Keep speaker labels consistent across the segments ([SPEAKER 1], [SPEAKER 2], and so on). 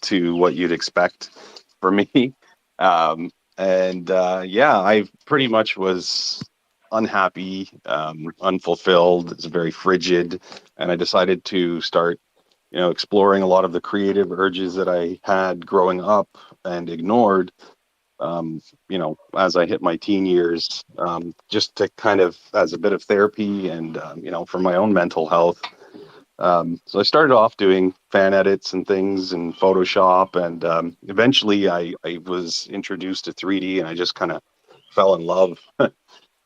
[SPEAKER 1] to what you'd expect for me. I pretty much was unhappy, unfulfilled. It's very frigid, and I decided to start, exploring a lot of the creative urges that I had growing up and ignored. As I hit my teen years, just to kind of as a bit of therapy and for my own mental health. So I started off doing fan edits and things in Photoshop, and eventually I was introduced to 3D, and I just kind of fell in love.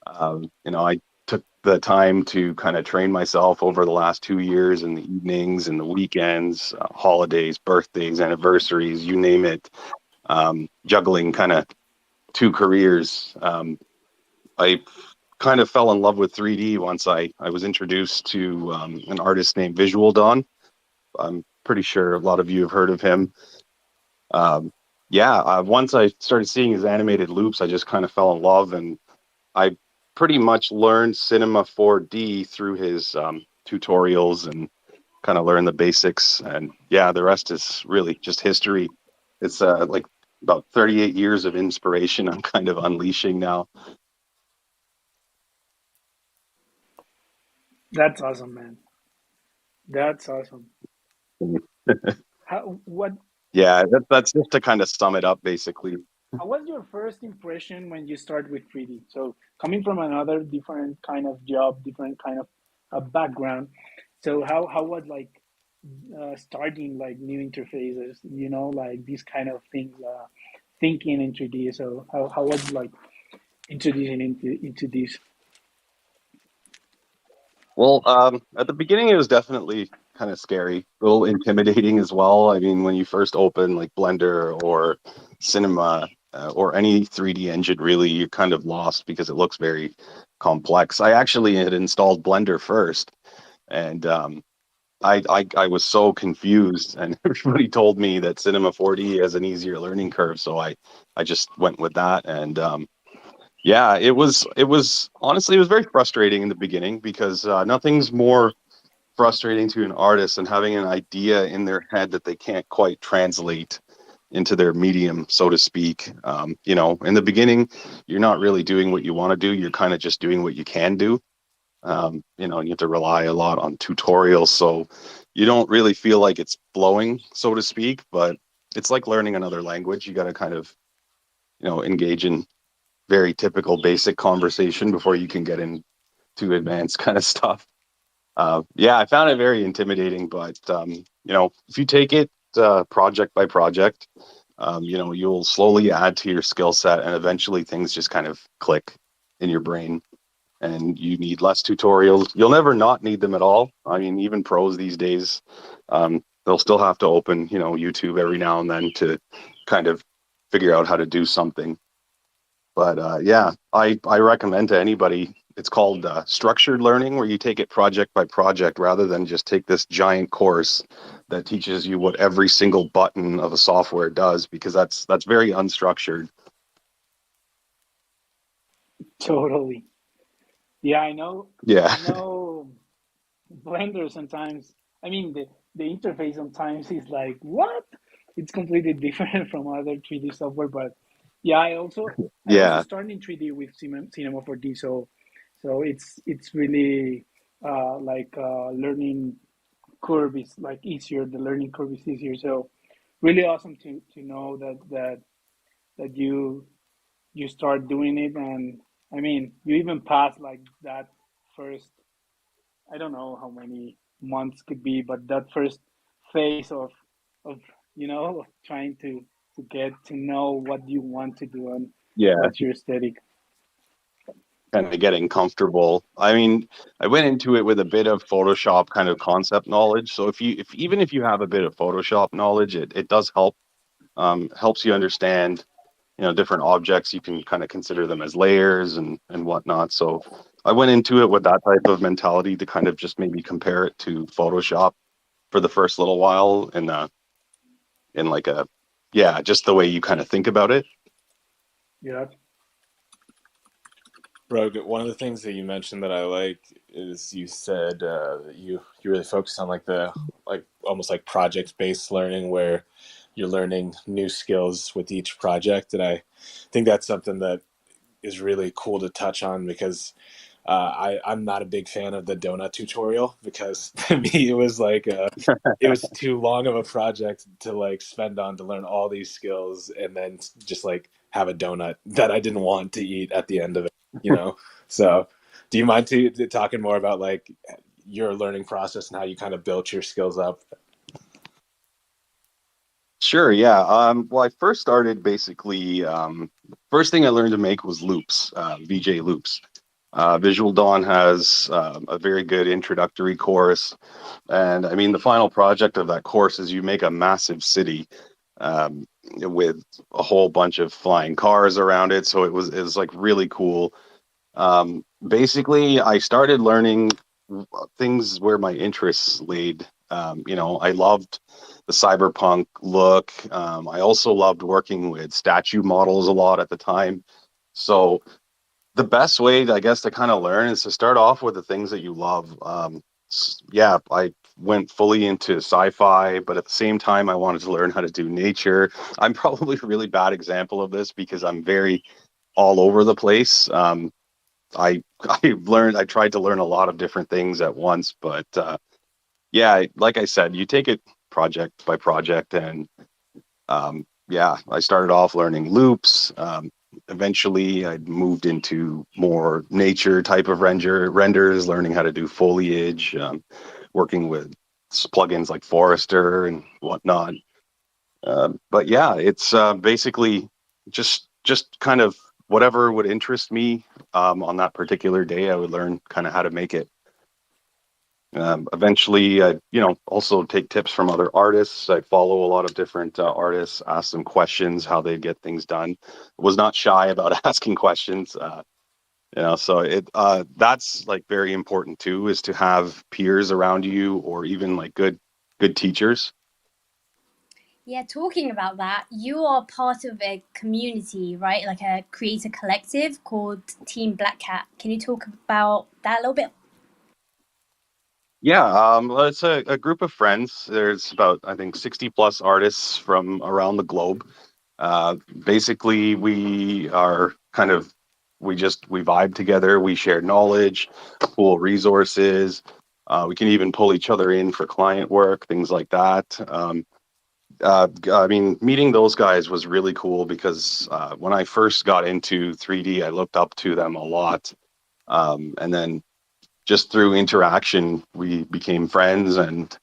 [SPEAKER 1] I took the time to kind of train myself over the last 2 years in the evenings and the weekends, holidays, birthdays, anniversaries, you name it, juggling kind of two careers. I kind of fell in love with 3D once I was introduced to an artist named Visual Dawn. I'm pretty sure a lot of you have heard of him. Once I started seeing his animated loops, I just kind of fell in love, and I pretty much learned Cinema 4D through his tutorials and kind of learned the basics. And yeah, the rest is really just history. It's like about 38 years of inspiration I'm kind of unleashing now.
[SPEAKER 2] That's awesome, man. That's awesome. What?
[SPEAKER 1] Yeah, that's just to kind of sum it up, basically.
[SPEAKER 2] How was your first impression when you start with 3D? So coming from another different kind of job, different kind of background. So how was like starting like new interfaces? Like these kind of things, thinking in 3D. So how was like introducing into this?
[SPEAKER 1] Well, at the beginning, it was definitely kind of scary, a little intimidating as well. I mean, when you first open like Blender or Cinema or any 3D engine, really, you're kind of lost because it looks very complex. I actually had installed Blender first, and I was so confused, and everybody told me that Cinema 4D has an easier learning curve, so I just went with that, and yeah, it was honestly, it was very frustrating in the beginning because nothing's more frustrating to an artist than having an idea in their head that they can't quite translate into their medium, so to speak. In the beginning, you're not really doing what you want to do. You're kind of just doing what you can do. And you have to rely a lot on tutorials, so you don't really feel like it's flowing, so to speak. But it's like learning another language. You got to kind of, engage in very typical basic conversation before you can get into advanced kind of stuff. Yeah, I found it very intimidating, but if you take it project by project, you'll slowly add to your skill set, and eventually things just kind of click in your brain, and you need less tutorials. You'll never not need them at all. I mean, even pros these days, they'll still have to open, YouTube every now and then to kind of figure out how to do something. But yeah, I recommend to anybody, it's called structured learning, where you take it project by project rather than just take this giant course that teaches you what every single button of a software does, because that's very unstructured.
[SPEAKER 2] Totally. Yeah, I know.
[SPEAKER 1] Yeah.
[SPEAKER 2] I know. Blender sometimes. I mean, the interface sometimes is like what? It's completely different from other 3D software. But yeah, I also
[SPEAKER 1] Yeah.
[SPEAKER 2] started in 3D with Cinema 4D. So it's really like learning curve is like easier. The learning curve is easier. So really awesome to know that you start doing it, and I mean you even pass like that first. I don't know how many months could be, but that first phase of trying to get to know what you want to do and
[SPEAKER 1] Yeah.
[SPEAKER 2] what's your aesthetic.
[SPEAKER 1] Kind of getting comfortable. I mean, I went into it with a bit of Photoshop kind of concept knowledge. So if even if you have a bit of Photoshop knowledge, it does help. Helps you understand, different objects. You can kind of consider them as layers and whatnot. So I went into it with that type of mentality to kind of just maybe compare it to Photoshop for the first little while, in like a, yeah, just the way you kind of think about it.
[SPEAKER 2] Yeah,
[SPEAKER 3] Rogue, one of the things that you mentioned that I like is you said you really focus on like the like almost like project based learning where you're learning new skills with each project. And I think that's something that is really cool to touch on, because I'm not a big fan of the donut tutorial, because to me it was like it was too long of a project to like spend on to learn all these skills and then just like have a donut that I didn't want to eat at the end of it, you know? So do you mind talking more about like your learning process and how you kind of built your skills up?
[SPEAKER 1] Sure, yeah. Well, I first started basically, first thing I learned to make was loops, VJ loops. Visual Dawn has a very good introductory course. And I mean, the final project of that course is you make a massive city with a whole bunch of flying cars around it. So it was like really cool. Basically, I started learning things where my interests laid. I loved the cyberpunk look. I also loved working with statue models a lot at the time. So the best way, I guess, to kind of learn is to start off with the things that you love. Yeah, I went fully into sci-fi, but at the same time, I wanted to learn how to do nature. I'm probably a really bad example of this because I'm very all over the place. I tried to learn a lot of different things at once, but yeah, like I said, you take it project by project, and yeah, I started off learning loops. Eventually, I moved into more nature type of renders, learning how to do foliage, working with plugins like Forester and whatnot. But yeah, it's basically just kind of whatever would interest me on that particular day. I would learn kind of how to make it. Eventually, I also take tips from other artists. I follow a lot of different artists, ask them questions, how they get things done. Was not shy about asking questions. So that's like very important too, is to have peers around you or even like good teachers.
[SPEAKER 4] Yeah, talking about that, you are part of a community, right? Like a creator collective called Team Black Cat. Can you talk about that a little bit?
[SPEAKER 1] Yeah, well, it's a group of friends. There's about, I think, 60 plus artists from around the globe. Basically, we are kind of, we vibe together. We share knowledge, pool resources. We can even pull each other in for client work, things like that. I mean, meeting those guys was really cool because when I first got into 3D, I looked up to them a lot. And then just through interaction, we became friends, and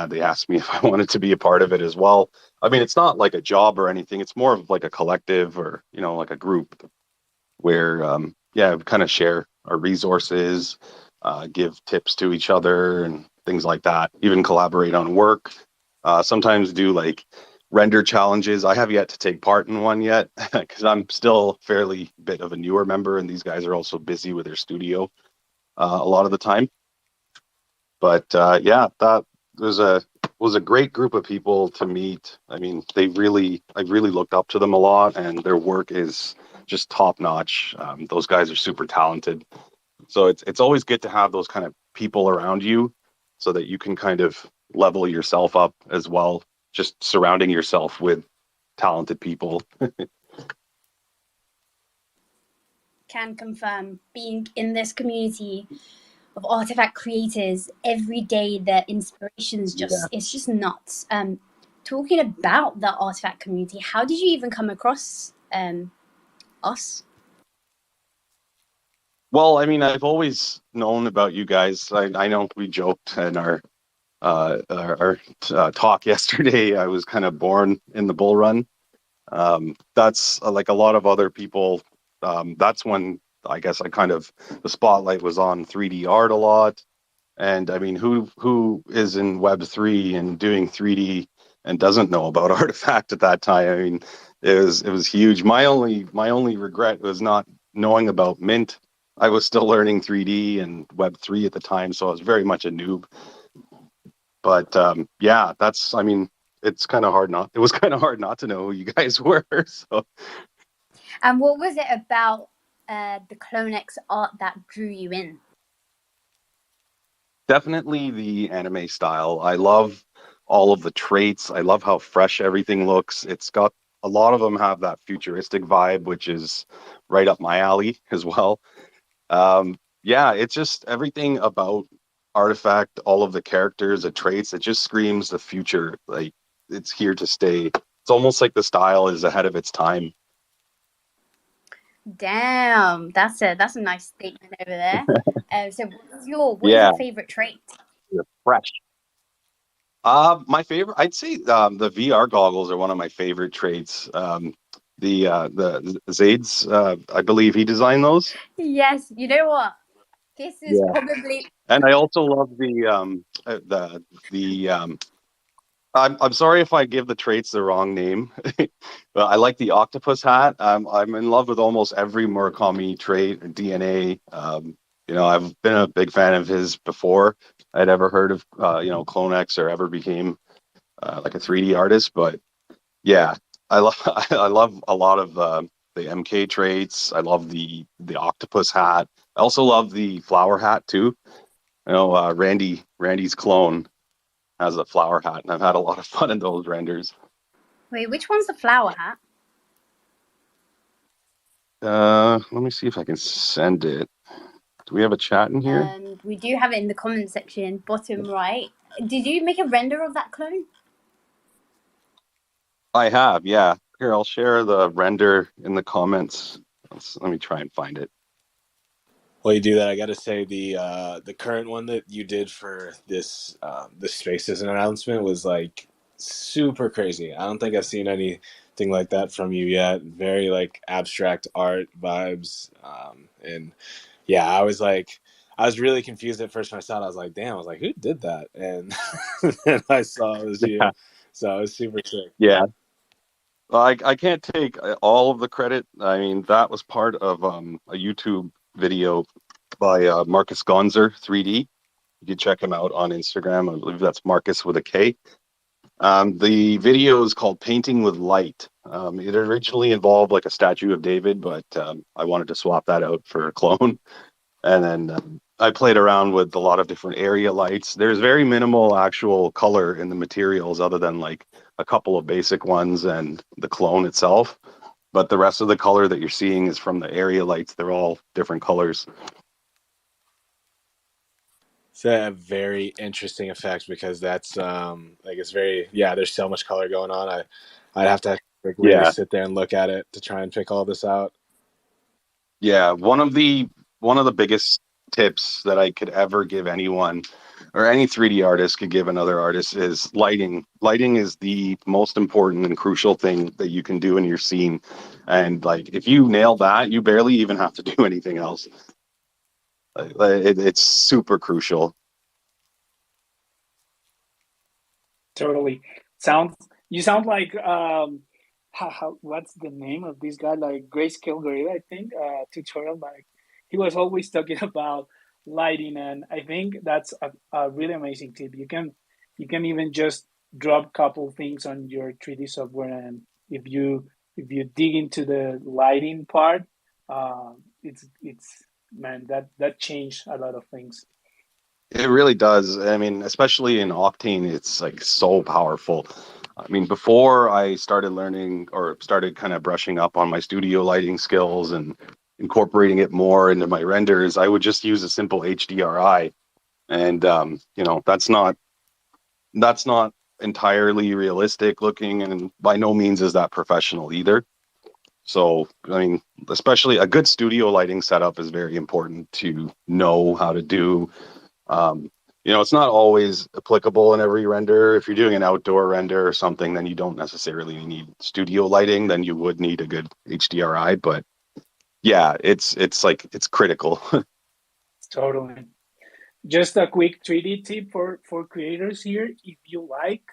[SPEAKER 1] they asked me if I wanted to be a part of it as well. I mean, it's not like a job or anything. It's more of like a collective or, like a group where, yeah, we kind of share our resources, give tips to each other and things like that, even collaborate on work. Sometimes do like render challenges. I have yet to take part in one yet because I'm still fairly bit of a newer member, and these guys are also busy with their studio a lot of the time. But yeah, that was a great group of people to meet. I mean, I really looked up to them a lot, and their work is just top notch. Those guys are super talented. So it's always good to have those kind of people around you, so that you can kind of level yourself up as well. Just surrounding yourself with talented people.
[SPEAKER 4] Can confirm being in this community of artifact creators every day, the inspiration's just
[SPEAKER 1] Yeah.
[SPEAKER 4] it's just nuts. Talking about the artifact community, how did you even come across us?
[SPEAKER 1] Well, I mean, I've always known about you guys. I know we joked in our talk yesterday. I was kind of born in the bull run. That's like a lot of other people. That's when I guess the spotlight was on 3D art a lot. And I mean, who is in Web3 and doing 3D and doesn't know about Artifact at that time? I mean, it was huge. My only regret was not knowing about Mint. I was still learning 3D and Web3 at the time, so I was very much a noob. But yeah, I mean, it was kind of hard not to know who you guys were. So
[SPEAKER 4] And what was it about the CloneX art that drew you in?
[SPEAKER 1] definitely the anime style. I love all of the traits. I love how fresh everything looks. It's got a lot of them have that futuristic vibe, which is right up my alley as well. Yeah, it's just everything about Artifact, all of the characters, the traits, it just screams the future. Like it's here to stay. It's almost like the style is ahead of its time.
[SPEAKER 4] Damn, that's a nice statement over there. So what is
[SPEAKER 1] Yeah,
[SPEAKER 4] your favorite trait?
[SPEAKER 1] fresh. My favorite, I'd say, the VR goggles are one of my favorite traits. The Zades, I believe he designed those.
[SPEAKER 4] Yes, you know what? This is
[SPEAKER 1] Yeah,
[SPEAKER 4] probably
[SPEAKER 1] and I also love the. I'm sorry if I give the traits the wrong name, but I like the octopus hat. I'm in love with almost every Murakami trait, DNA. I've been a big fan of his before I'd ever heard of CloneX or ever became like a 3D artist. But yeah, I love I love a lot of the MK traits. I love the octopus hat. I also love the flower hat too. Randy's clone has a flower hat, and I've had a lot of fun in those renders.
[SPEAKER 4] wait, which one's the flower hat?
[SPEAKER 1] Let me see if I can send it. Do we have a chat in here?
[SPEAKER 4] We do have it in the comment section, bottom right. Did you make a render of that clone?
[SPEAKER 1] I have, yeah. Here, I'll share the render in the comments. Let me try and find it.
[SPEAKER 3] While you do that, I got to say the current one that you did for this Spaces announcement was like super crazy. I don't think I've seen anything like that from you yet. Very like abstract art vibes, and yeah, I was really confused at first when I saw it. I was like, damn, I was like, who did that? And then I saw it was you,
[SPEAKER 1] Yeah,
[SPEAKER 3] so it was super sick.
[SPEAKER 1] yeah. I can't take all of the credit. I mean, that was part of a YouTube video by Marcus Gonzer 3D. You can check him out on Instagram. I believe that's Marcus with a K. The video is called Painting with Light. It originally involved like a statue of David, but I wanted to swap that out for a clone. And then I played around with a lot of different area lights. There's very minimal actual color in the materials other than like a couple of basic ones and the clone itself. But the rest of the color that you're seeing is from the area lights. They're all different colors.
[SPEAKER 3] It's a very interesting effect because that's like it's very yeah. There's so much color going on. I'd have to like really
[SPEAKER 1] Yeah.
[SPEAKER 3] sit there and look at it to try and pick all this out.
[SPEAKER 1] Yeah, one of the biggest tips that I could ever give anyone or any 3D artist could give another artist is lighting. Lighting is the most important and crucial thing that you can do in your scene. And like if you nail that, you barely even have to do anything else. It's super crucial.
[SPEAKER 2] Totally. You sound like what's the name of this guy? Like Grayscale Gorilla, I think. Tutorial. Like he was always talking about lighting, and I think that's a really amazing tip. You can even just drop a couple things on your 3D software, and if you dig into the lighting part, it's man, that changed a lot of things.
[SPEAKER 1] It really does. I mean, especially in Octane, it's like so powerful. I mean, before I started learning or started kind of brushing up on my studio lighting skills and incorporating it more into my renders, I would just use a simple HDRI, and that's not entirely realistic looking, and by no means is that professional either. So, I mean, especially a good studio lighting setup is very important to know how to do. um, it's not always applicable in every render. If you're doing an outdoor render or something, then you don't necessarily need studio lighting. Then you would need a good HDRI. But yeah, it's critical.
[SPEAKER 2] Totally. Just a quick 3D tip for creators here. If you like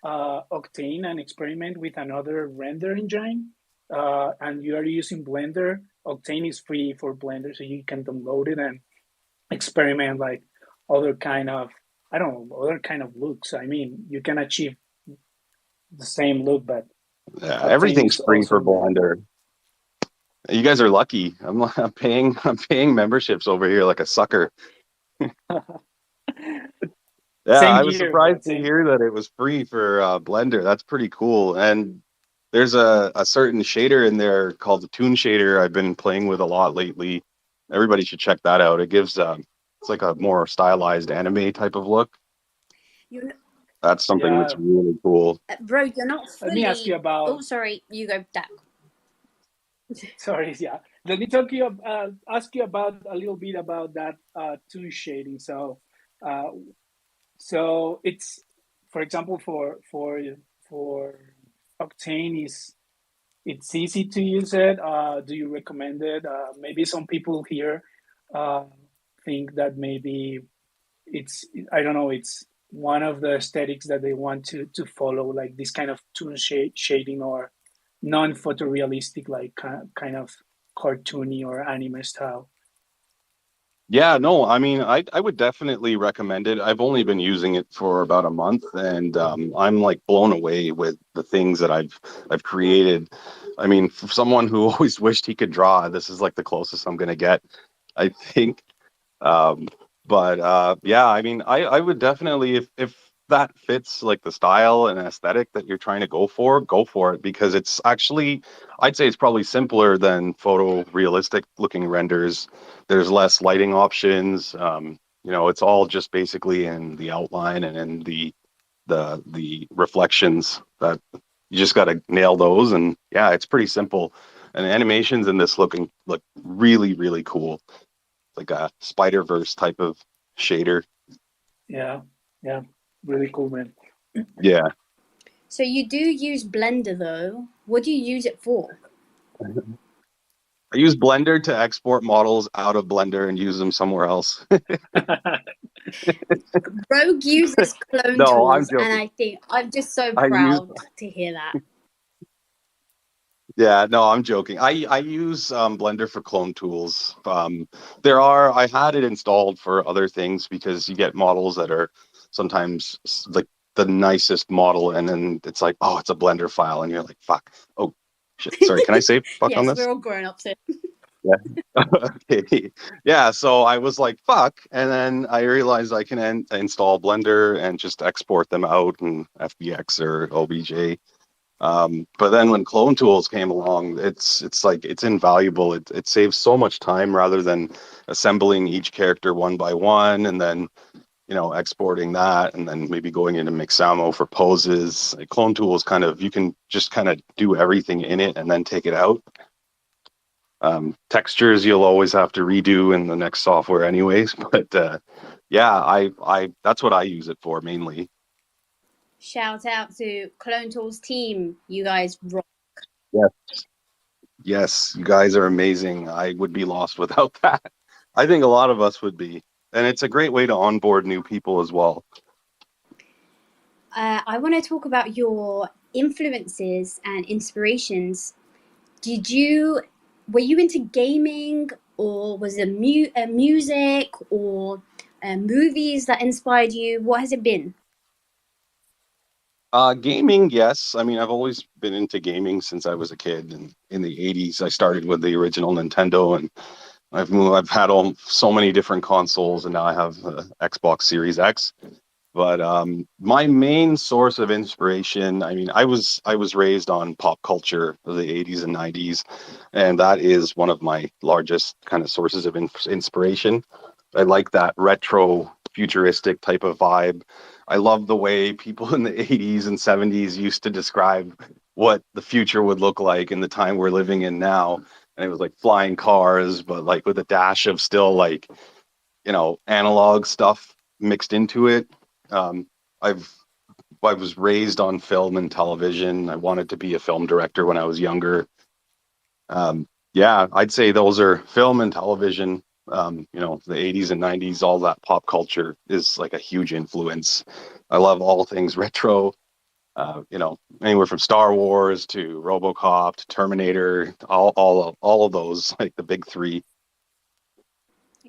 [SPEAKER 2] Octane and experiment with another render engine, and you are using Blender, Octane is free for Blender, so you can download it and experiment like other kind of, I don't know, other kind of looks. I mean, you can achieve the same look, but
[SPEAKER 1] Yeah,
[SPEAKER 2] Octane
[SPEAKER 1] everything's
[SPEAKER 2] is
[SPEAKER 1] free for
[SPEAKER 2] also really
[SPEAKER 1] Blender.
[SPEAKER 2] cool.
[SPEAKER 1] You guys are lucky. I'm paying memberships over here like a sucker. Yeah,
[SPEAKER 2] Same
[SPEAKER 1] I was
[SPEAKER 2] here, bro.
[SPEAKER 1] surprised to
[SPEAKER 2] Same.
[SPEAKER 1] hear that it was free for Blender. That's pretty cool. And there's a certain shader in there called the Toon Shader I've been playing with a lot lately. Everybody should check that out. It gives it's like a more stylized anime type of look.
[SPEAKER 4] You,
[SPEAKER 1] That's something that's
[SPEAKER 2] Yeah.
[SPEAKER 1] really cool.
[SPEAKER 4] bro, you're not
[SPEAKER 2] Let me ask you
[SPEAKER 4] fully. Oh,
[SPEAKER 2] about.
[SPEAKER 4] sorry. You go, Dak.
[SPEAKER 2] Sorry, yeah. Let me talk you. Ask you about a little bit about that toon shading. Uh, so it's, for example, for Octane is it's easy to use it. Do you recommend it? Maybe some people here uh, think that maybe it's, I don't know, it's one of the aesthetics that they want to follow, like this kind of toon shading or non-photorealistic, like kind of cartoony or anime style.
[SPEAKER 1] Yeah, no, I mean, I would definitely recommend it. I've only been using it for about a month, and I'm like blown away with the things that I've created. I mean, for someone who always wished he could draw, this is like the closest I'm gonna get, I think. Um, but yeah, I mean, I would definitely if that fits like the style and aesthetic that you're trying to go for it because it's actually I'd say it's probably simpler than photorealistic looking renders. There's less lighting options. You know, it's all just basically in the outline and in the reflections that you just got to nail those. And yeah, it's pretty simple. And the animations in this look really, really cool, like a Spider-Verse type of shader.
[SPEAKER 2] Yeah, yeah, really cool, man.
[SPEAKER 1] Yeah.
[SPEAKER 4] So you do use Blender though. What do you use it for?
[SPEAKER 1] I use Blender to export models out of Blender and use them somewhere else.
[SPEAKER 4] Rogue uses clone
[SPEAKER 1] No, I'm
[SPEAKER 4] tools, and
[SPEAKER 1] joking.
[SPEAKER 4] I think I'm just so
[SPEAKER 1] I use
[SPEAKER 4] proud to hear that.
[SPEAKER 1] Yeah, no, I'm joking. I use Blender for clone tools. I had it installed for other things because you get models that are sometimes like the nicest model, and then it's like, oh, it's a Blender file, and you're like, fuck. Oh, shit. Sorry, can I say fuck on
[SPEAKER 4] Yes,
[SPEAKER 1] this?
[SPEAKER 4] we're all grown ups here.
[SPEAKER 1] Yeah. Okay. Yeah. So I was like, fuck. And then I realized I can install Blender and just export them out in FBX or OBJ. But then when clone tools came along, it's like it's invaluable. It saves so much time rather than assembling each character one by one and then exporting that and then maybe going into Mixamo for poses. Like clone tools kind of you can just kind of do everything in it and then take it out. Textures you'll always have to redo in the next software anyways. But yeah, I that's what I use it for mainly.
[SPEAKER 4] Shout out to Clone Tools team. You guys rock.
[SPEAKER 1] Yes, you guys are amazing. I would be lost without that. I think a lot of us would be. And it's a great way to onboard new people as well.
[SPEAKER 4] I want to talk about your influences and inspirations. Were you into gaming, or was it music or movies that inspired you? What has it been?
[SPEAKER 1] Gaming, yes. I mean, I've always been into gaming since I was a kid. And in the 80s, I started with the original Nintendo, and I've had so many different consoles, and now I have Xbox Series X. But my main source of inspiration, I mean, I was raised on pop culture of the 80s and 90s, and that is one of my largest kind of sources of inspiration. I like that retro futuristic type of vibe. I love the way people in the 80s and 70s used to describe what the future would look like in the time we're living in now. And it was like flying cars, but like with a dash of still like, analog stuff mixed into it. Um, I've I was raised on film and television. I wanted to be a film director when I was younger. Yeah, I'd say those are film and television. The 80s and 90s, all that pop culture is like a huge influence. I love all things retro. Anywhere from Star Wars to RoboCop to Terminator, all of those, like the big three.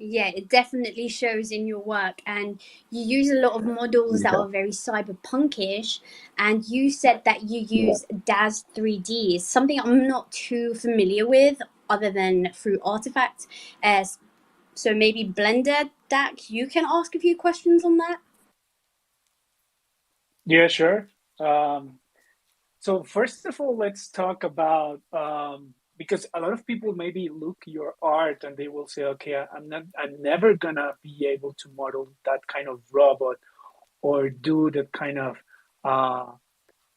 [SPEAKER 4] Yeah, it definitely shows in your work, and you use a lot of models that
[SPEAKER 1] Yeah.
[SPEAKER 4] are very cyberpunkish. And you said that you
[SPEAKER 1] Yeah.
[SPEAKER 4] use DAZ 3D, something I'm not too familiar with, other than through Artifact. So maybe Blender, Dak, you can ask a few questions on that.
[SPEAKER 2] Yeah, sure. So first of all, let's talk about because a lot of people maybe look your art and they will say, okay, I'm never gonna be able to model that kind of robot or do that kind of uh,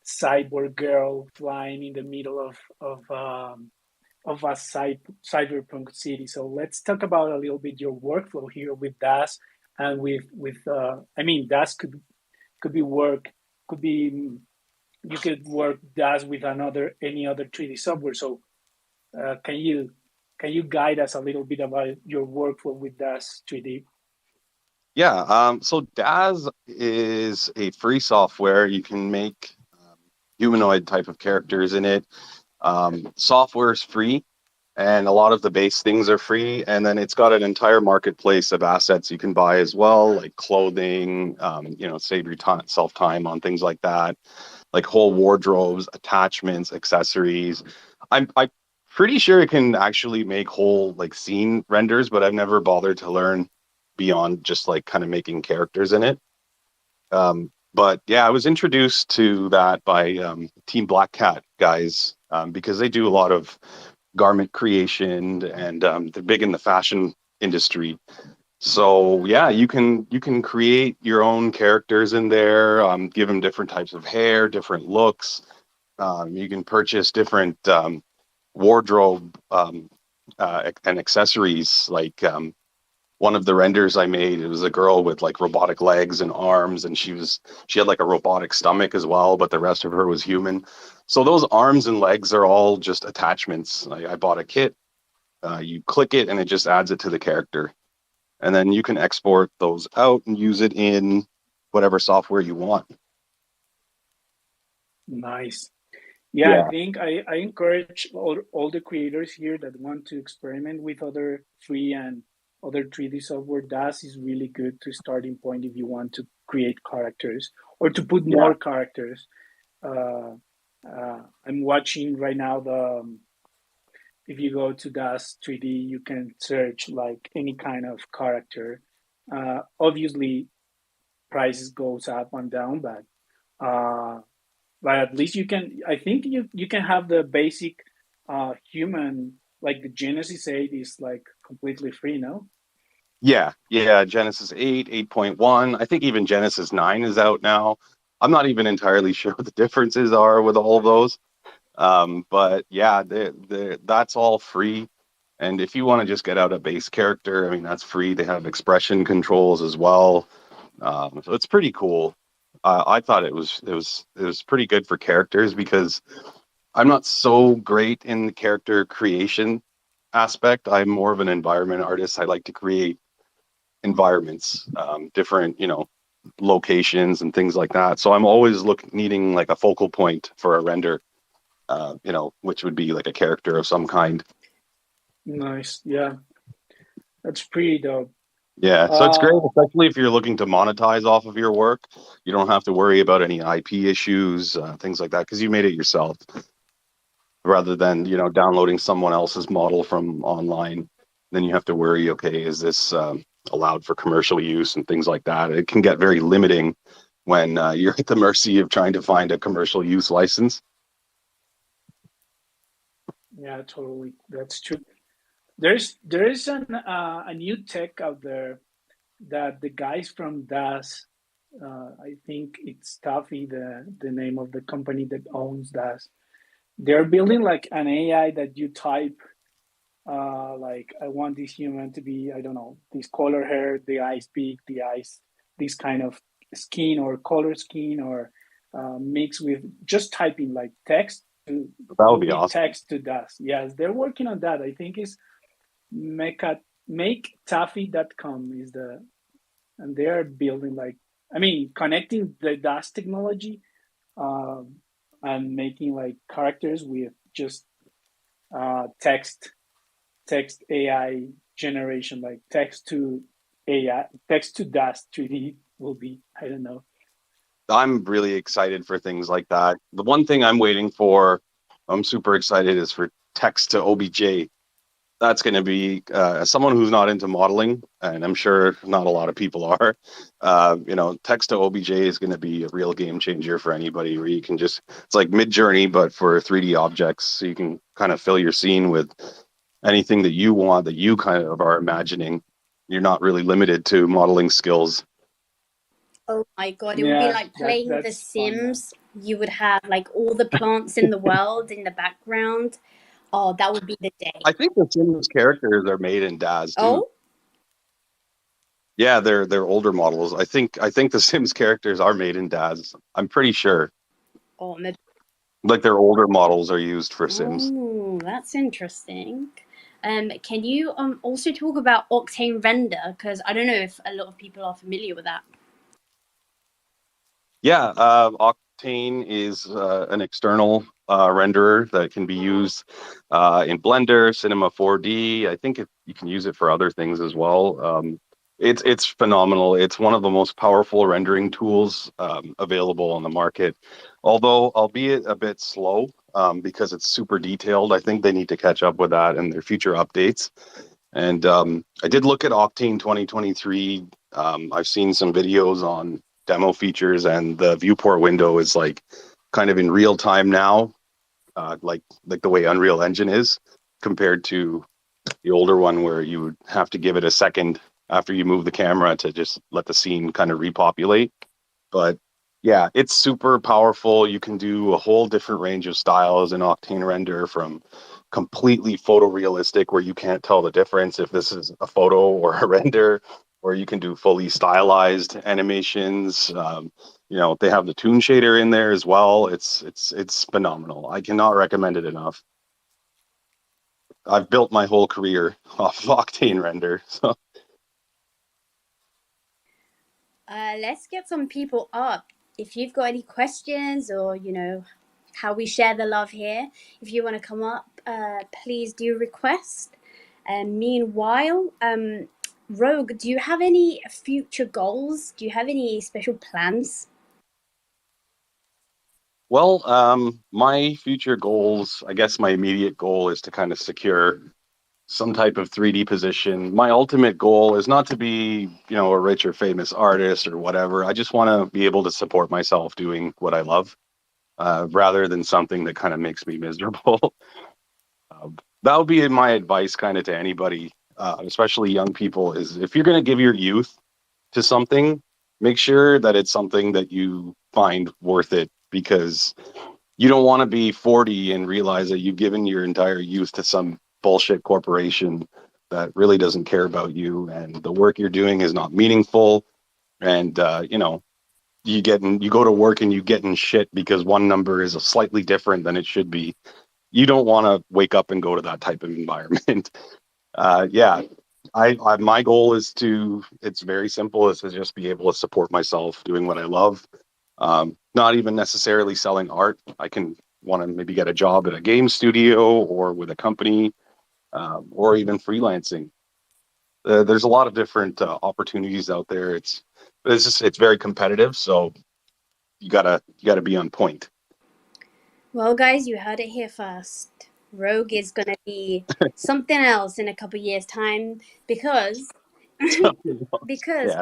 [SPEAKER 2] cyborg girl flying in the middle of a cyberpunk city. So let's talk about a little bit your workflow here with DAS and with I mean DAS could be work could be you could work DAS with any other 3D software. So can you guide us a little bit about your workflow with DAS 3D?
[SPEAKER 1] Yeah, so DAZ is a free software. You can make humanoid type of characters in it. Software is free, and a lot of the base things are free. And then it's got an entire marketplace of assets you can buy as well, like clothing, save your time, self time on things like that, like whole wardrobes, attachments, accessories. I'm pretty sure it can actually make whole like scene renders, but I've never bothered to learn beyond just like kind of making characters in it. But yeah, I was introduced to that by Team Black Cat guys because they do a lot of garment creation and they're big in the fashion industry. So yeah, you can create your own characters in there, give them different types of hair, different looks. You can purchase different wardrobe and accessories like one of the renders I made, it was a girl with like robotic legs and arms, and she had like a robotic stomach as well, but the rest of her was human. So those arms and legs are all just attachments. I bought a kit. You click it and it just adds it to the character, and then you can export those out and use it in whatever software you want.
[SPEAKER 2] Nice. Yeah, I
[SPEAKER 1] Yeah,
[SPEAKER 2] think I encourage all the creators here that want to experiment with other free and other 3D software. DAS is really good to starting point if you want to create characters or to put
[SPEAKER 1] yeah.
[SPEAKER 2] more characters. Uh, I'm watching right now if you go to DAS 3D, you can search like any kind of character. Obviously, prices goes up and down, uh, but at least you can. I think you can have the basic human, like the Genesis 8 is like completely free, no?
[SPEAKER 1] Yeah. Genesis 8, 8.1. I think even Genesis 9 is out now. I'm not even entirely sure what the differences are with all of those. But yeah, that's all free. And if you want to just get out a base character, I mean, that's free. They have expression controls as well. So it's pretty cool. I thought it was pretty good for characters because I'm not so great in the character creation aspect. I'm more of an environment artist. I like to create environments, different, locations and things like that. So I'm always needing like a focal point for a render, which would be like a character of some kind.
[SPEAKER 2] Nice. Yeah, that's pretty dope.
[SPEAKER 1] Yeah, so it's great,
[SPEAKER 2] Uh,
[SPEAKER 1] especially if you're looking to monetize off of your work. You don't have to worry about any IP issues, things like that, because you made it yourself, rather than downloading someone else's model from online. Then you have to worry, okay, is this allowed for commercial use and things like that. It can get very limiting when you're at the mercy of trying to find a commercial use license.
[SPEAKER 2] yeah, totally. That's true. There is a new tech out there that the guys from DAS, I think it's Taffy, the name of the company that owns DAS. They're building like an AI that you type, like I want this human to be, I don't know, this color hair, the eyes big, the eyes, this kind of skin or color skin, or mix with just typing like text to
[SPEAKER 1] That would be
[SPEAKER 2] movie
[SPEAKER 1] awesome.
[SPEAKER 2] text to DAS. Yes, they're working on that. I think it's maketaffy.com is and they are building like, I mean, connecting the DAS technology um, and making like characters with just text AI generation, like text to AI, text to DAS 3D will be, I don't know.
[SPEAKER 1] I'm really excited for things like that. The one thing I'm waiting for, I'm super excited, is for text to OBJ. that's going to be as someone who's not into modeling, and I'm sure not a lot of people are. Text to OBJ is going to be a real game changer for anybody. Where you can just, it's like Mid-Journey, but for 3D objects, so you can kind of fill your scene with anything that you want, that you kind of are imagining. You're not really limited to modeling skills.
[SPEAKER 4] Oh my God, it would be
[SPEAKER 2] Yeah,
[SPEAKER 4] like playing The
[SPEAKER 2] that's fun, man.
[SPEAKER 4] Sims. You would have like all the plants in the world in the background. Oh, that would be the day.
[SPEAKER 1] I think the Sims characters are made in DAZ too.
[SPEAKER 4] Oh,
[SPEAKER 1] Yeah, they're older models. I think the Sims characters are made in DAZ. I'm pretty sure.
[SPEAKER 4] oh, maybe.
[SPEAKER 1] Like their older models are used for Sims.
[SPEAKER 4] Oh, that's interesting. Can you also talk about Octane Render? Because I don't know if a lot of people are familiar with that.
[SPEAKER 1] Yeah, Octane is an external renderer that can be used in Blender, Cinema 4D. I think you can use it for other things as well. It's phenomenal. It's one of the most powerful rendering tools available on the market, although albeit a bit slow because it's super detailed. I think they need to catch up with that in their future updates. And I did look at Octane 2023. I've seen some videos on demo features, and the viewport window is like kind of in real time now, like the way Unreal Engine is, compared to the older one where you would have to give it a second after you move the camera to just let the scene kind of repopulate. But yeah, it's super powerful. You can do a whole different range of styles in Octane Render, from completely photorealistic where you can't tell the difference if this is a photo or a render, or you can do fully stylized animations. They have the Toon Shader in there as well. It's phenomenal. I cannot recommend it enough. I've built my whole career off of Octane Render. So
[SPEAKER 4] Let's get some people up. If you've got any questions, or how we share the love here, if you want to come up, please do request. And meanwhile, Rogue, do you have any future goals? Do you have any special plans?
[SPEAKER 1] Well, my future goals, I guess my immediate goal is to kind of secure some type of 3D position. My ultimate goal is not to be, a rich or famous artist or whatever. I just want to be able to support myself doing what I love, rather than something that kind of makes me miserable. That would be my advice kind of to anybody, especially young people, is if you're going to give your youth to something, make sure that it's something that you find worth it, because you don't want to be 40 and realize that you've given your entire youth to some bullshit corporation that really doesn't care about you, and the work you're doing is not meaningful. And you go to work and you get in shit because one number is slightly different than it should be. You don't want to wake up and go to that type of environment. Yeah, my goal is it's very simple, is to just be able to support myself doing what I love. Not even necessarily selling art. I can want to maybe get a job at a game studio or with a company, or even freelancing. There's a lot of different opportunities out there. It's very competitive, so you gotta be on point.
[SPEAKER 4] Well, guys, you heard it here first. Rogue is going to be something else in a couple of years' time, because
[SPEAKER 1] Yeah.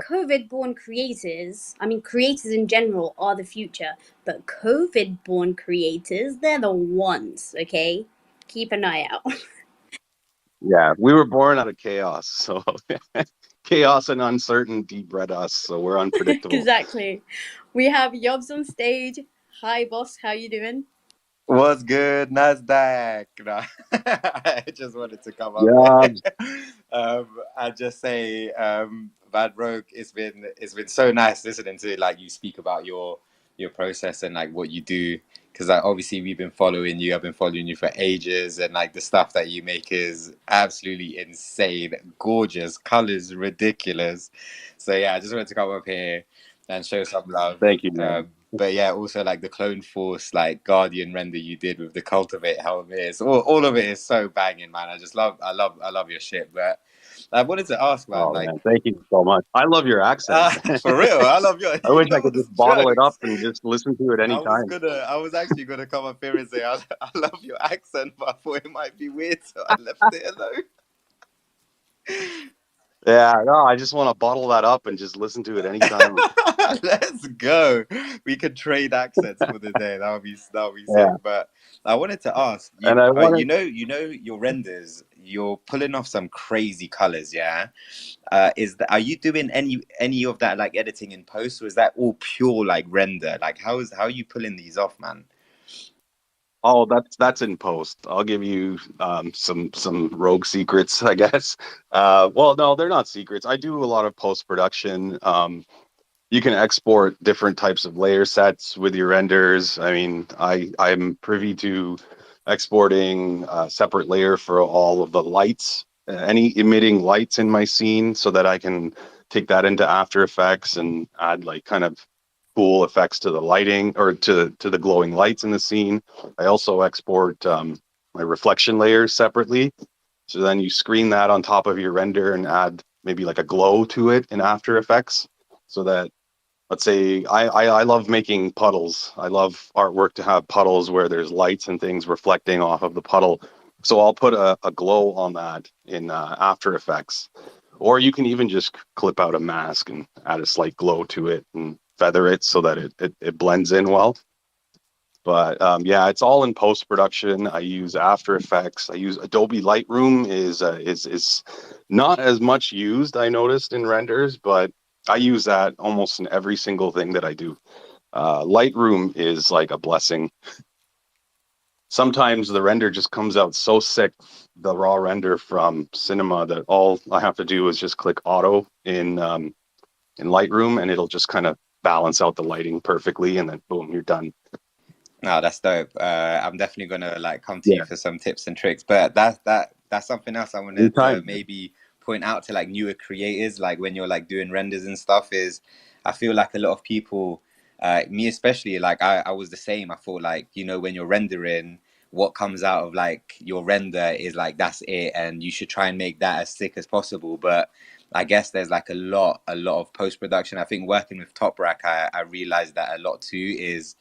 [SPEAKER 4] COVID-born creators, creators in general are the future, but COVID-born creators, they're the ones, okay? Keep an eye out.
[SPEAKER 1] Yeah, we were born out of chaos, so chaos and uncertainty bred us, so we're unpredictable.
[SPEAKER 4] Exactly. We have Yobs on stage. Hi, boss. How you doing?
[SPEAKER 5] What's good, Nasdaq? No, I just wanted to come up.
[SPEAKER 1] Yeah.
[SPEAKER 5] I just say, Bad Rogue, it's been so nice listening to you speak about your process and what you do, because obviously we've been following you. I've been following you for ages, and the stuff that you make is absolutely insane, gorgeous, colors ridiculous. So yeah, I just wanted to come up here and show some love.
[SPEAKER 1] Thank you, man.
[SPEAKER 5] But yeah, also the Clone Force Guardian render you did with the Cultivate helmet, all of it is so banging, man. I love your shit. But I wanted to ask, man,
[SPEAKER 1] Man, thank you so much. I love your accent.
[SPEAKER 5] for real, I love your.
[SPEAKER 1] I wish I could just bottle it up and just listen to it anytime.
[SPEAKER 5] I was actually gonna come up here and say I love your accent, but I thought it might be weird, so I left it alone.
[SPEAKER 1] Yeah, no, I just want to bottle that up and just listen to it anytime.
[SPEAKER 5] Let's go. We could trade accents for the day. That would be sick.
[SPEAKER 1] Yeah,
[SPEAKER 5] But I wanted to ask you.
[SPEAKER 1] and I
[SPEAKER 5] You
[SPEAKER 1] wanted.
[SPEAKER 5] know, your renders. You're pulling off some crazy colors. Yeah. Are you doing any of that like editing in post, or is that all pure like render? Like how are you pulling these off, man?
[SPEAKER 1] Oh, that's in post. I'll give you some rogue secrets, I guess. Well, no, they're not secrets. I do a lot of post production. You can export different types of layer sets with your renders. I mean, I'm privy to exporting a separate layer for all of the lights, any emitting lights in my scene, so that I can take that into After Effects and add like kind of cool effects to the lighting or to the glowing lights in the scene. I also export my reflection layers separately. So then you screen that on top of your render and add maybe like a glow to it in After Effects so that let's say I love making puddles. I love artwork to have puddles where there's lights and things reflecting off of the puddle. So I'll put a glow on that in After Effects. Or you can even just clip out a mask and add a slight glow to it and feather it so that it blends in well. But yeah, it's all in post production. I use After Effects. I use Adobe Lightroom is not as much used, I noticed, in renders, but I use that almost in every single thing that I do. Lightroom is like a blessing. Sometimes the render just comes out so sick, the raw render from Cinema, that all I have to do is just click auto in Lightroom, and it'll just kind of balance out the lighting perfectly, and then boom, you're done.
[SPEAKER 5] No, that's dope. I'm definitely gonna like come to you
[SPEAKER 1] Yeah,
[SPEAKER 5] for some tips and tricks. But that's something else I wanted to
[SPEAKER 1] anytime.
[SPEAKER 5] maybe point out to like newer creators, like when you're like doing renders and stuff, is I feel like a lot of people, me especially, like I was the same. I thought like, when you're rendering, what comes out of like your render is like that's it, and you should try and make that as sick as possible. But I guess there's like a lot of post production. I think working with Top Rack, I realized that a lot too is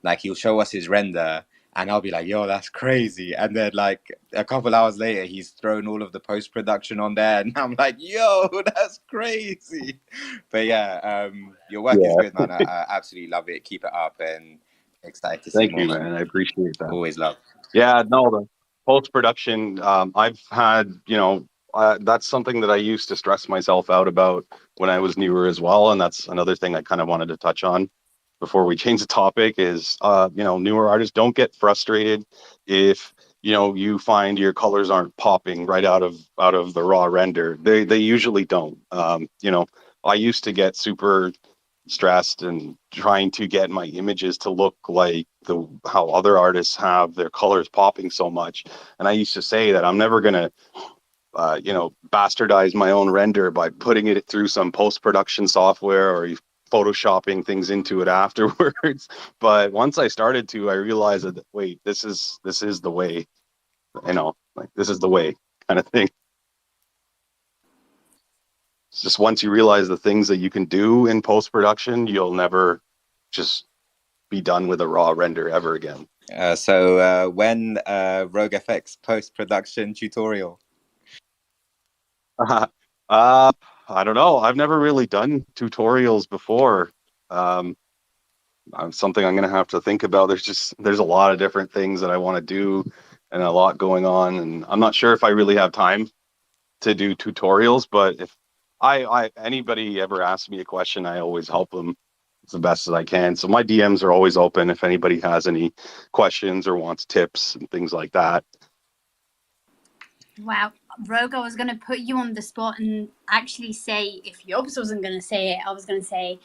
[SPEAKER 5] like he'll show us his render and I'll be like, yo, that's crazy. And then like a couple hours later, he's thrown all of the post production on there, and I'm like, yo, that's crazy. But yeah, your work is
[SPEAKER 1] Yeah,
[SPEAKER 5] good, man. I absolutely love it. Keep it up, and excited to see
[SPEAKER 1] thank
[SPEAKER 5] more,
[SPEAKER 1] you,
[SPEAKER 5] man.
[SPEAKER 1] man. I appreciate that.
[SPEAKER 5] Always love.
[SPEAKER 1] Yeah, no, the post production, I've had, that's something that I used to stress myself out about when I was newer as well. And that's another thing I kind of wanted to touch on before we change the topic is, newer artists don't get frustrated if, you find your colors aren't popping right out of the raw render. They usually don't. I used to get super stressed and trying to get my images to look like how other artists have their colors popping so much. And I used to say that I'm never gonna bastardize my own render by putting it through some post-production software or photoshopping things into it afterwards. But once I started to, I realized that wait, this is the way, like this is the way kind of thing. It's just once you realize the things that you can do in post-production, you'll never just be done with a raw render ever again.
[SPEAKER 5] So when RogueFX post production tutorial?
[SPEAKER 1] I don't know. I've never really done tutorials before. Um, Something I'm gonna have to think about. There's a lot of different things that I want to do and a lot going on, and I'm not sure if I really have time to do tutorials. But if I anybody ever asks me a question, I always help them as the best as I can. So my DMs are always open if anybody has any questions or wants tips and things like that.
[SPEAKER 4] Wow, Rogue, I was going to put you on the spot and actually say, if Yobs wasn't going to say it, I was going to say,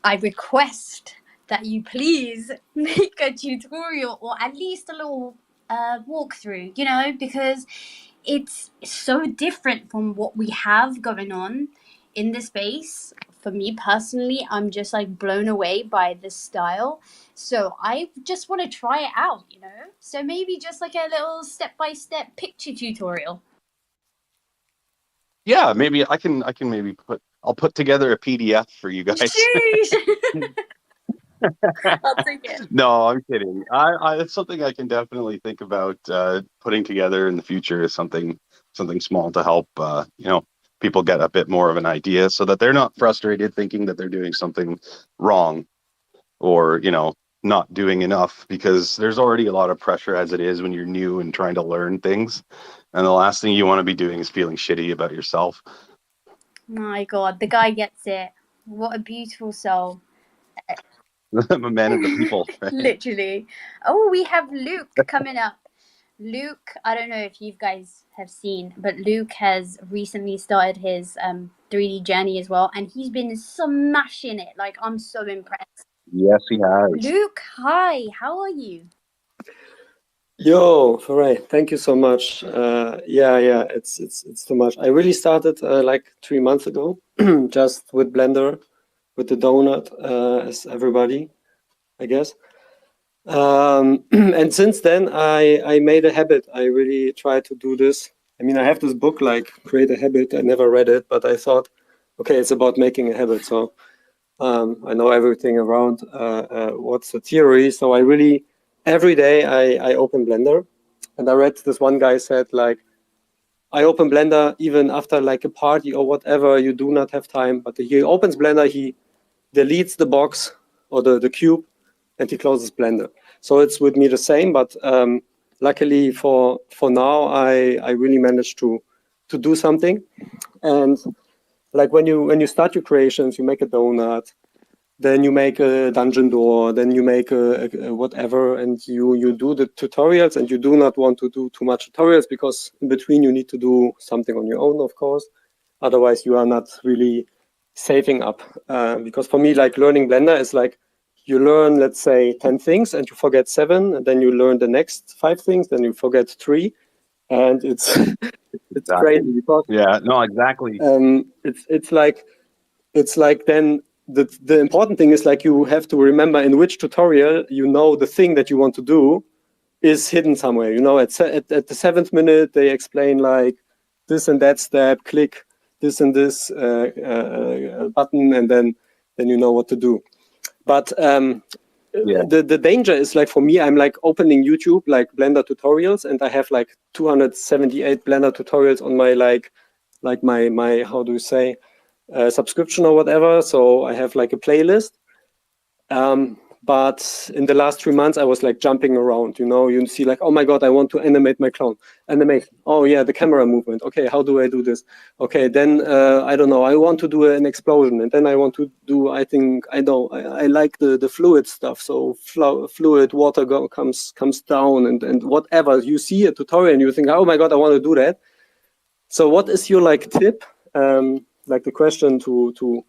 [SPEAKER 4] I request that you please make a tutorial or at least a little walkthrough, because it's so different from what we have going on in the space. For me personally, I'm just like blown away by this style. So I just want to try it out. So maybe just like a little step-by-step picture tutorial.
[SPEAKER 1] Yeah, maybe I can maybe I'll put together a PDF for you guys.
[SPEAKER 4] Sheesh. I'll take it.
[SPEAKER 1] No, I'm kidding. It's something I can definitely think about putting together in the future is something small to help people get a bit more of an idea so that they're not frustrated thinking that they're doing something wrong or not doing enough, because there's already a lot of pressure as it is when you're new and trying to learn things, and the last thing you want to be doing is feeling shitty about yourself.
[SPEAKER 4] My God, the guy gets it. What a beautiful soul.
[SPEAKER 1] I'm a man of the people.
[SPEAKER 4] Literally. Oh, we have Luke coming up. Luke, I don't know if you guys have seen, but Luke has recently started his 3D journey as well, and he's been smashing it. Like, I'm so impressed.
[SPEAKER 1] Yes, he has.
[SPEAKER 4] Luke, hi, how are you?
[SPEAKER 6] Yo, hooray! Thank you so much. Yeah, it's too much. I really started like 3 months ago, just with Blender, with the donut, as everybody, I guess. And since then, I made a habit. I really tried to do this. I mean, I have this book like Create a Habit. I never read it, but I thought, okay, it's about making a habit. So I know everything around what's the theory. So I really every day I open Blender, and I read this one guy said like, I open Blender even after like a party or whatever, you do not have time, but he opens Blender, he deletes the box or the cube, and he closes Blender. So it's with me the same, but luckily for now, I really managed to do something. And like when you start your creations, you make a donut, then you make a dungeon door, then you make a whatever, and you do the tutorials, and you do not want to do too much tutorials because in between you need to do something on your own, of course. Otherwise, you are not really saving up. Because for me, like learning Blender is like you learn, let's say, 10 things and you forget 7, and then you learn the next 5 things, then you forget 3, and it's it's crazy because
[SPEAKER 1] exactly.
[SPEAKER 6] It's like then the important thing is like you have to remember in which tutorial the thing that you want to do is hidden somewhere. At the 7th minute they explain like this and that step, click this and this button, and then you know what to do. But the danger is like for me, I'm like opening YouTube like Blender tutorials, and I have like 278 Blender tutorials on my like my how do you say subscription or whatever. So I have like a playlist. But in the last 3 months, I was like jumping around, you see like, oh my God, I want to animate my clone. Animation. Oh yeah, the camera movement. Okay, how do I do this? Okay, then I don't know, I want to do an explosion. And then I want to do, I like the fluid stuff. So fluid water comes down and whatever. You see a tutorial and you think, oh my God, I want to do that. So what is your like tip? Like the question to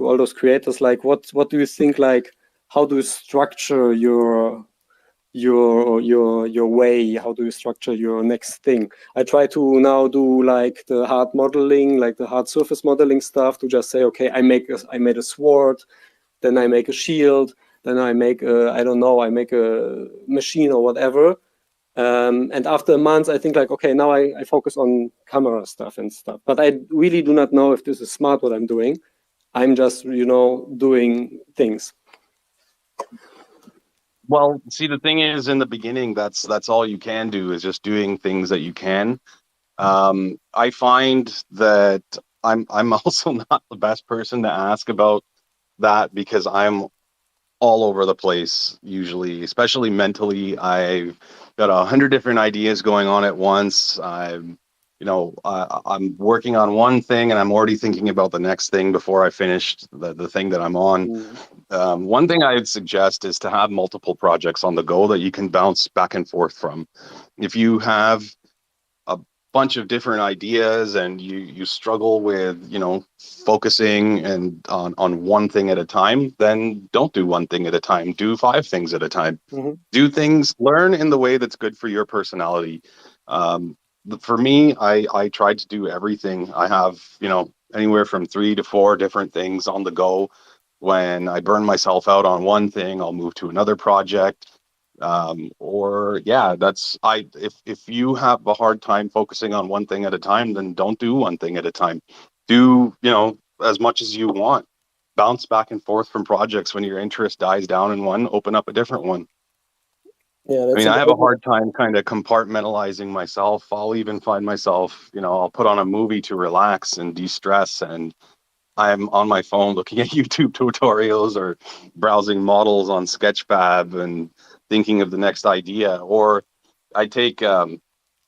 [SPEAKER 6] all those creators, like what do you think, like how do you structure your way? How do you structure your next thing? I try to now do like the hard modeling, like the hard surface modeling stuff, to just say, okay, I made a sword, then I make a shield, then I make I make a machine or whatever. And after a month, I think like, okay, now I focus on camera stuff and stuff. But I really do not know if this is smart what I'm doing. I'm just, doing things.
[SPEAKER 1] Well, see, the thing is, in the beginning, that's all you can do is just doing things that you can. I find that I'm also not the best person to ask about that because I'm all over the place usually, especially mentally. I've got 100 different ideas going on at once. I'm working on one thing and I'm already thinking about the next thing before I finished the thing that I'm on. One thing I would suggest is to have multiple projects on the go that you can bounce back and forth from. If you have a bunch of different ideas and you struggle with focusing and on one thing at a time, then don't do one thing at a time, do 5 things at a time. Do things, learn in the way that's good for your personality. For me, I tried to do everything. I have anywhere from 3 to 4 different things on the go. When I burn myself out on one thing, I'll move to another project. If you have a hard time focusing on one thing at a time, then don't do one thing at a time. Do as much as you want. bounce back and forth from projects. When your interest dies down in one, open up a different one.
[SPEAKER 6] Yeah,
[SPEAKER 1] I mean, I have a hard time kind of compartmentalizing myself. I'll even find myself, I'll put on a movie to relax and de-stress, and I'm on my phone looking at YouTube tutorials or browsing models on Sketchfab and thinking of the next idea. Or I take a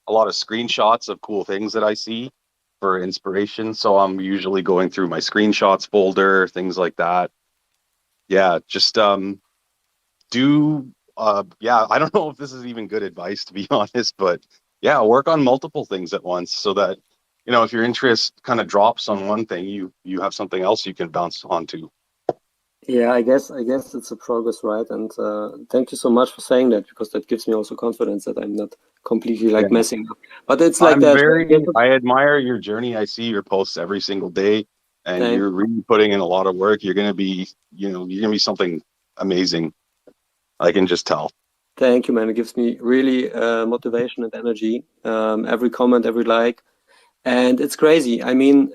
[SPEAKER 1] lot of screenshots of cool things that I see for inspiration. So I'm usually going through my screenshots folder, things like that. Yeah, just I don't know if this is even good advice, to be honest, but yeah, work on multiple things at once so that, if your interest kind of drops on one thing, you have something else you can bounce onto.
[SPEAKER 6] Yeah, I guess it's a progress, right? And thank you so much for saying that, because that gives me also confidence that I'm not completely messing up. But it's like that.
[SPEAKER 1] I admire your journey. I see your posts every single day, and you're really putting in a lot of work. You're gonna be, you're gonna be something amazing. I can just tell.
[SPEAKER 6] Thank you, man. It gives me really motivation and energy. Every comment, every like, and it's crazy. I mean,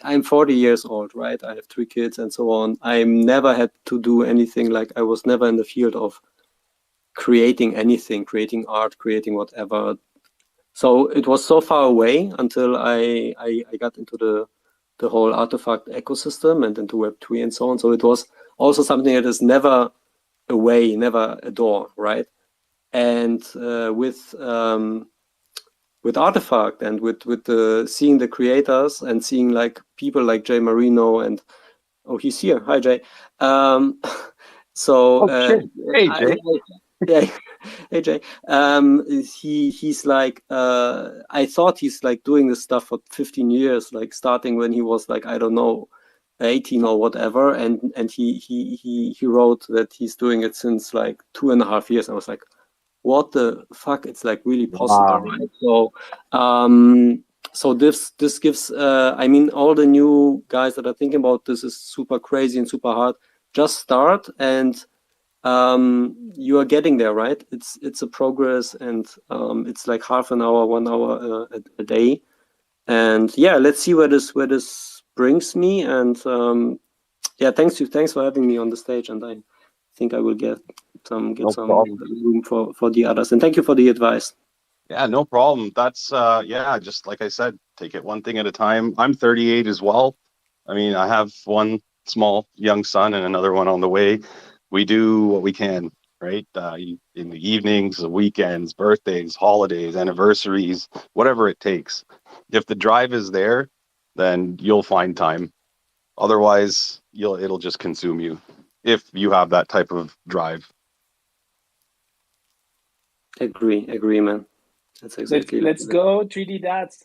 [SPEAKER 6] I'm 40 years old, right? I have 3 kids and so on. I never had to do anything, like I was never in the field of creating anything, creating art, creating whatever. So it was so far away until I got into the whole artifact ecosystem and into Web3 and so on. So it was also something that is never a way, never a door, right? And with Artifact and with the seeing the creators and seeing like people like Jay Marino and he's here. Hi Jay.
[SPEAKER 1] Hey Jay.
[SPEAKER 6] Yeah. Hey Jay. He's like I thought he's like doing this stuff for 15 years, like starting when he was like, I don't know, 18 or whatever, and he wrote that he's doing it since like 2.5 years. I was like, what the fuck? It's like really possible, right? So this gives I mean, all the new guys that are thinking about this is super crazy and super hard. Just start, and you are getting there, right? It's a progress, and it's like half an hour, 1 hour a day, and yeah, let's see where this brings me. And yeah, thanks for having me on the stage, and I think I will get some room for the others. And thank you for the advice.
[SPEAKER 1] Yeah, no problem. That's just like I said, take it one thing at a time. I'm 38 as well. I mean, I have one small young son and another one on the way. We do what we can, right? In the evenings, the weekends, birthdays, holidays, anniversaries, whatever it takes. If the drive is there, then you'll find time. Otherwise, it'll just consume you if you have that type of drive.
[SPEAKER 6] Agree, man. That's exactly.
[SPEAKER 2] Let's go 3D Dads.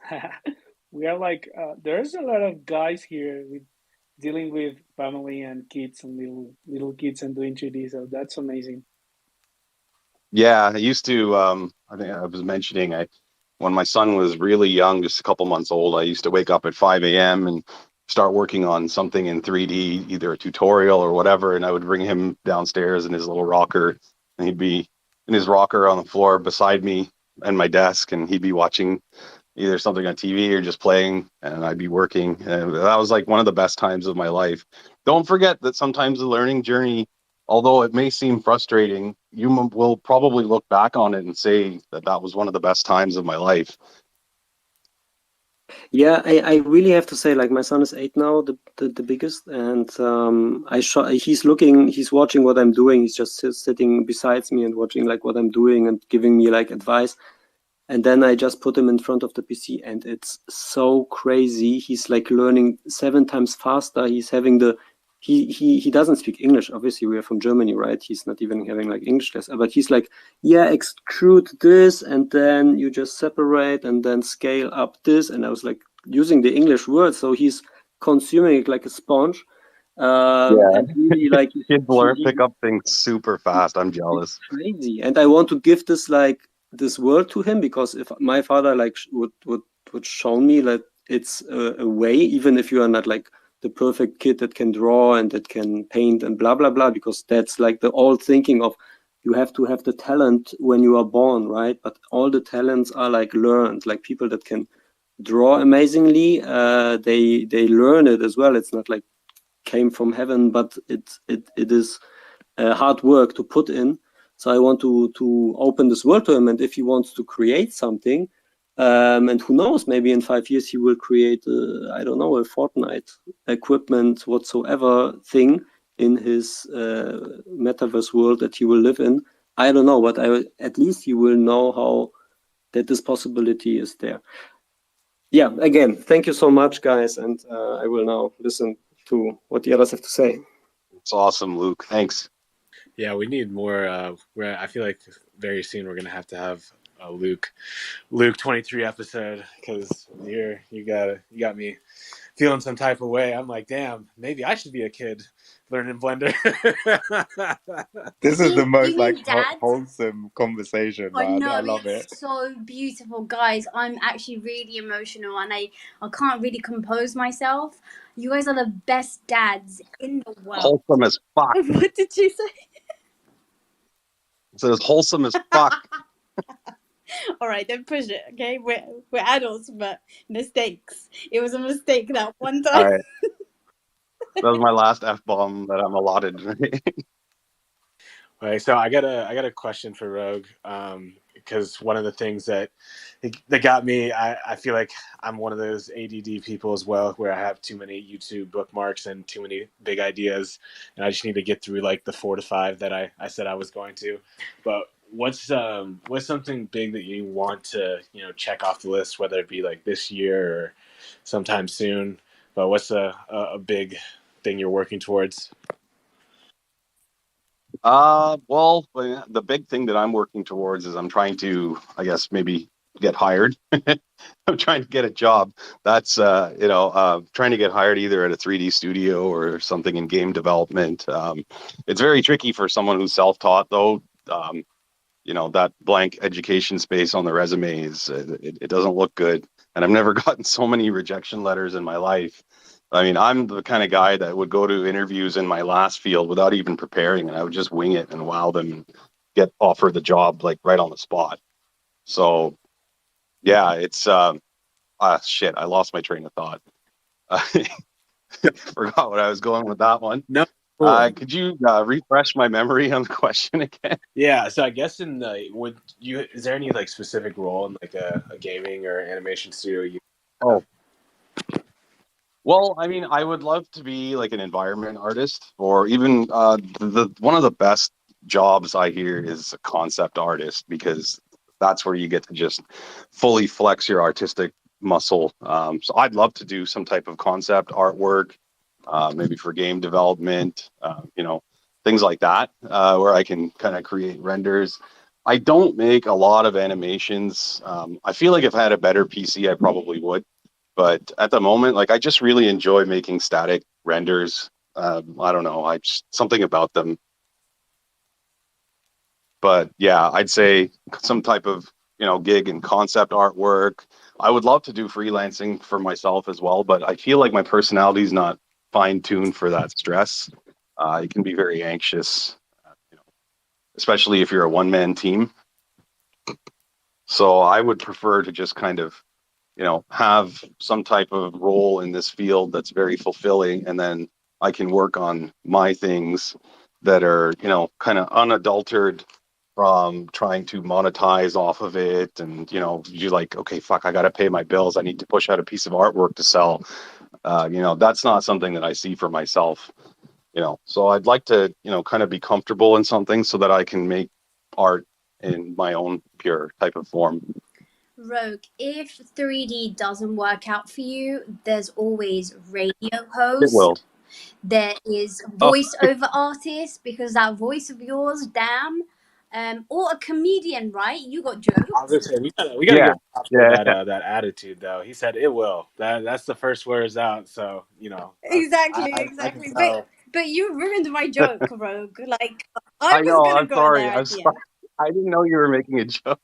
[SPEAKER 2] We are like, there's a lot of guys here with dealing with family and kids and little kids and doing 3D. So that's amazing.
[SPEAKER 1] Yeah, I used to. I think I was mentioning, when my son was really young, just a couple months old, I used to wake up at 5 a.m. and start working on something in 3D, either a tutorial or whatever. And I would bring him downstairs in his little rocker, and he'd be in his rocker on the floor beside me and my desk, and he'd be watching either something on TV or just playing, and I'd be working. And that was like one of the best times of my life. Don't forget that sometimes the learning journey, although it may seem frustrating, you will probably look back on it and say that was one of the best times of my life.
[SPEAKER 6] Yeah, I really have to say, like, my son is 8 now, the biggest, and he's watching what I'm doing. He's just sitting beside me and watching like what I'm doing and giving me like advice. And then I just put him in front of the PC, and it's so crazy. He's like learning 7 times faster. He's having he doesn't speak English. Obviously, we are from Germany, right? He's not even having like English class, but he's like, yeah, extrude this, and then you just separate and then scale up this. And I was like using the English words, so he's consuming it like a sponge. And really, like,
[SPEAKER 1] kids pick up things super fast. I'm jealous.
[SPEAKER 6] It's crazy, and I want to give this world to him, because if my father like would show me that it's a way, even if you are not like the perfect kid that can draw and that can paint and blah blah blah, because that's like the old thinking of you have to have the talent when you are born, right? But all the talents are like learned. Like people that can draw amazingly, they learn it as well. It's not like came from heaven, but it is hard work to put in. So I want to open this world to him, and if he wants to create something, and who knows, maybe in 5 years he will create, I don't know, a Fortnite equipment whatsoever thing in his metaverse world that he will live in. I don't know, but at least he will know how that this possibility is there. Yeah, again, thank you so much, guys, and I will now listen to what the others have to say.
[SPEAKER 1] It's awesome, Luke. Thanks.
[SPEAKER 3] Yeah, we need more. I feel like very soon we're gonna have to have a Luke 23 episode, because you got me feeling some type of way. I'm like, damn, maybe I should be a kid learning Blender.
[SPEAKER 5] This is the most
[SPEAKER 4] you
[SPEAKER 5] like
[SPEAKER 4] mean Dad?
[SPEAKER 5] wholesome conversation,
[SPEAKER 4] I
[SPEAKER 5] man.
[SPEAKER 4] know,
[SPEAKER 5] I love
[SPEAKER 4] it's
[SPEAKER 5] it.
[SPEAKER 4] so beautiful, guys. I'm actually really emotional, and I can't really compose myself. You guys are the best dads in the world.
[SPEAKER 1] Wholesome as fuck.
[SPEAKER 4] What did you say?
[SPEAKER 1] It's as wholesome as fuck.
[SPEAKER 4] All right, don't push it, okay? We're adults, but mistakes. It was a mistake that one time.
[SPEAKER 1] All right. That was my last F-bomb that I'm allotted.
[SPEAKER 3] Right, so I got a question for Rogue, because one of the things that got me, I feel like I'm one of those ADD people as well, where I have too many YouTube bookmarks and too many big ideas, and I just need to get through like the 4 to 5 that I said I was going to. But what's something big that you want to check off the list, whether it be like this year or sometime soon? But what's a big thing you're working towards?
[SPEAKER 1] Well, the big thing that I'm working towards is I'm trying to, I guess, maybe get hired. I'm trying to get a job. That's, trying to get hired either at a 3D studio or something in game development. It's very tricky for someone who's self-taught, though. That blank education space on the resume it doesn't look good. And I've never gotten so many rejection letters in my life. I mean, I'm the kind of guy that would go to interviews in my last field without even preparing, and I would just wing it and wow them and get offered the job like right on the spot. So yeah, it's shit, I lost my train of thought. I forgot what I was going with that one.
[SPEAKER 3] No. Cool.
[SPEAKER 1] Could you refresh my memory on the question again?
[SPEAKER 3] Yeah, so I guess is there any like specific role in like a gaming or animation studio?
[SPEAKER 1] Well, I mean, I would love to be like an environment artist, or even the one of the best jobs I hear is a concept artist, because that's where you get to just fully flex your artistic muscle. So I'd love to do some type of concept artwork, maybe for game development, things like that, where I can kind of create renders. I don't make a lot of animations. I feel like if I had a better PC, I probably would. But at the moment, like, I just really enjoy making static renders. I don't know, something about them. But yeah, I'd say some type of gig and concept artwork. I would love to do freelancing for myself as well, but I feel like my personality is not fine-tuned for that stress. It can be very anxious, especially if you're a one-man team. So I would prefer to just kind of have some type of role in this field that's very fulfilling, and then I can work on my things that are, kind of unadulterated from trying to monetize off of it. And, you're like, okay, fuck, I got to pay my bills. I need to push out a piece of artwork to sell. That's not something that I see for myself, so I'd like to, kind of be comfortable in something so that I can make art in my own pure type of form.
[SPEAKER 4] Rogue, if 3D doesn't work out for you, there's always radio host.
[SPEAKER 1] It will.
[SPEAKER 4] There is voiceover artist, because that voice of yours, damn. Or a comedian, right? You got jokes.
[SPEAKER 3] I was gonna say we gotta give that attitude though. He said it will. That's the first words out. So
[SPEAKER 4] Exactly. But you ruined my joke, Rogue. Like I was gonna go
[SPEAKER 1] sorry.
[SPEAKER 4] there.
[SPEAKER 1] I'm sorry. I didn't know you were making a joke.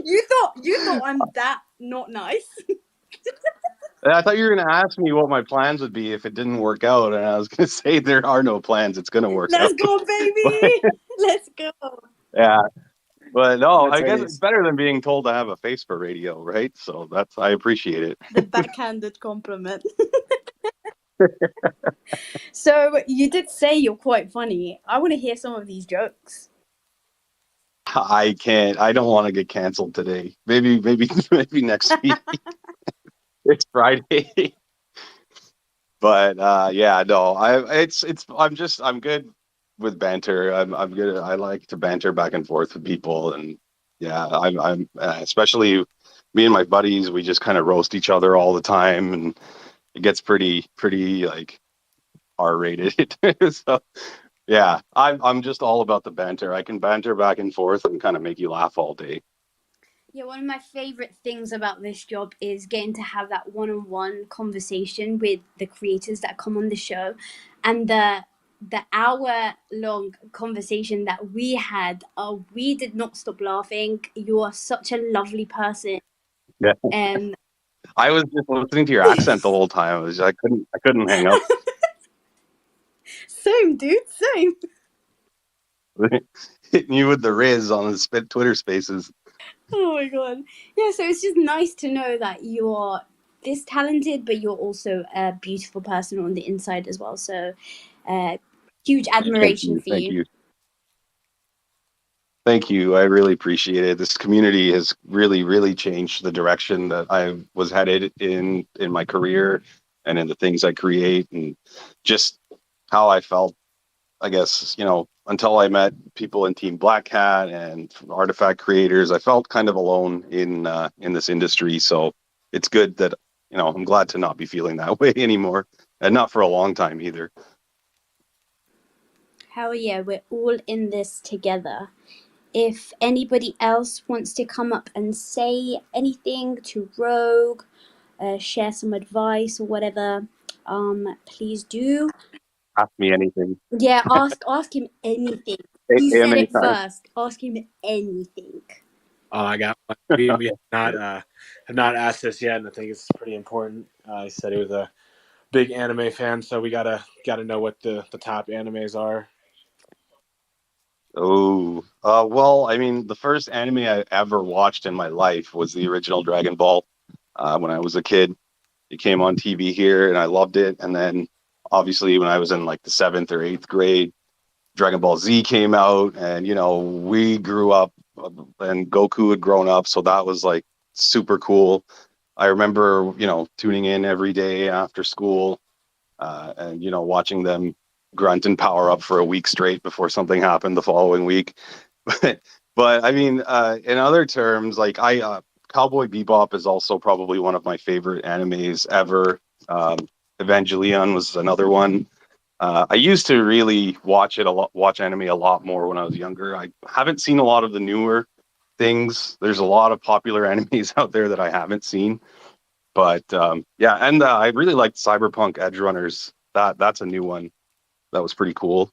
[SPEAKER 4] You thought I'm that not nice.
[SPEAKER 1] I thought you were going to ask me what my plans would be if it didn't work out, and I was going to say there are no plans. It's going to work out.
[SPEAKER 4] Let's go, baby. Let's go.
[SPEAKER 1] Yeah, but no, I guess it's better than being told I have a face for radio, right? So I appreciate it.
[SPEAKER 4] The backhanded compliment. So you did say you're quite funny. I want to hear some of these jokes.
[SPEAKER 1] I can't. I don't want to get canceled today. Maybe next week. It's Friday. But yeah, no. I'm good with banter. I'm good. I like to banter back and forth with people, and yeah, I'm especially me and my buddies. We just kind of roast each other all the time, and it gets pretty like R-rated. So yeah, I'm just all about the banter. I can banter back and forth and kind of make you laugh all day.
[SPEAKER 4] Yeah, one of my favorite things about this job is getting to have that one-on-one conversation with the creators that come on the show, and the hour-long conversation that we had. We did not stop laughing. You are such a lovely person,
[SPEAKER 1] Yeah,
[SPEAKER 4] and
[SPEAKER 1] I was just listening to your accent the whole time. I couldn't hang up.
[SPEAKER 4] same, dude, same.
[SPEAKER 1] Hitting you with the Riz on the Twitter Spaces.
[SPEAKER 4] Oh my god. Yeah, so it's just nice to know that you're this talented, but you're also a beautiful person on the inside as well. So huge admiration for
[SPEAKER 1] Thank
[SPEAKER 4] you.
[SPEAKER 1] you. Thank you. I really appreciate it. This community has really changed the direction that I was headed in my career and in the things I create, and just how I felt, I guess, until I met people in Team Black Hat and Artifact Creators, I felt kind of alone in this industry. So it's good that, I'm glad to not be feeling that way anymore, and not for a long time either.
[SPEAKER 4] Hell yeah, we're all in this together. If anybody else wants to come up and say anything to Rogue, share some advice or whatever, please do.
[SPEAKER 1] Ask me anything.
[SPEAKER 4] Yeah, ask him anything. You said it first. Ask him anything.
[SPEAKER 3] Oh, I got one. We have not asked this yet, and I think it's pretty important. He said he was a big anime fan, so we gotta know what the top animes are.
[SPEAKER 1] Oh, well, I mean, the first anime I ever watched in my life was the original Dragon Ball. When I was a kid, it came on TV here, and I loved it. And then, obviously, when I was in like the 7th or 8th grade, Dragon Ball Z came out, and we grew up, and Goku had grown up, so that was like super cool. I remember, tuning in every day after school, and watching them grunt and power up for a week straight before something happened the following week. but I mean, in other terms, like Cowboy Bebop is also probably one of my favorite animes ever. Evangelion was another one. I used to really watch anime a lot more when I was younger. I haven't seen a lot of the newer things. There's a lot of popular animes out there that I haven't seen. But yeah, and I really liked Cyberpunk Edge Runners. That's a new one. That was pretty cool.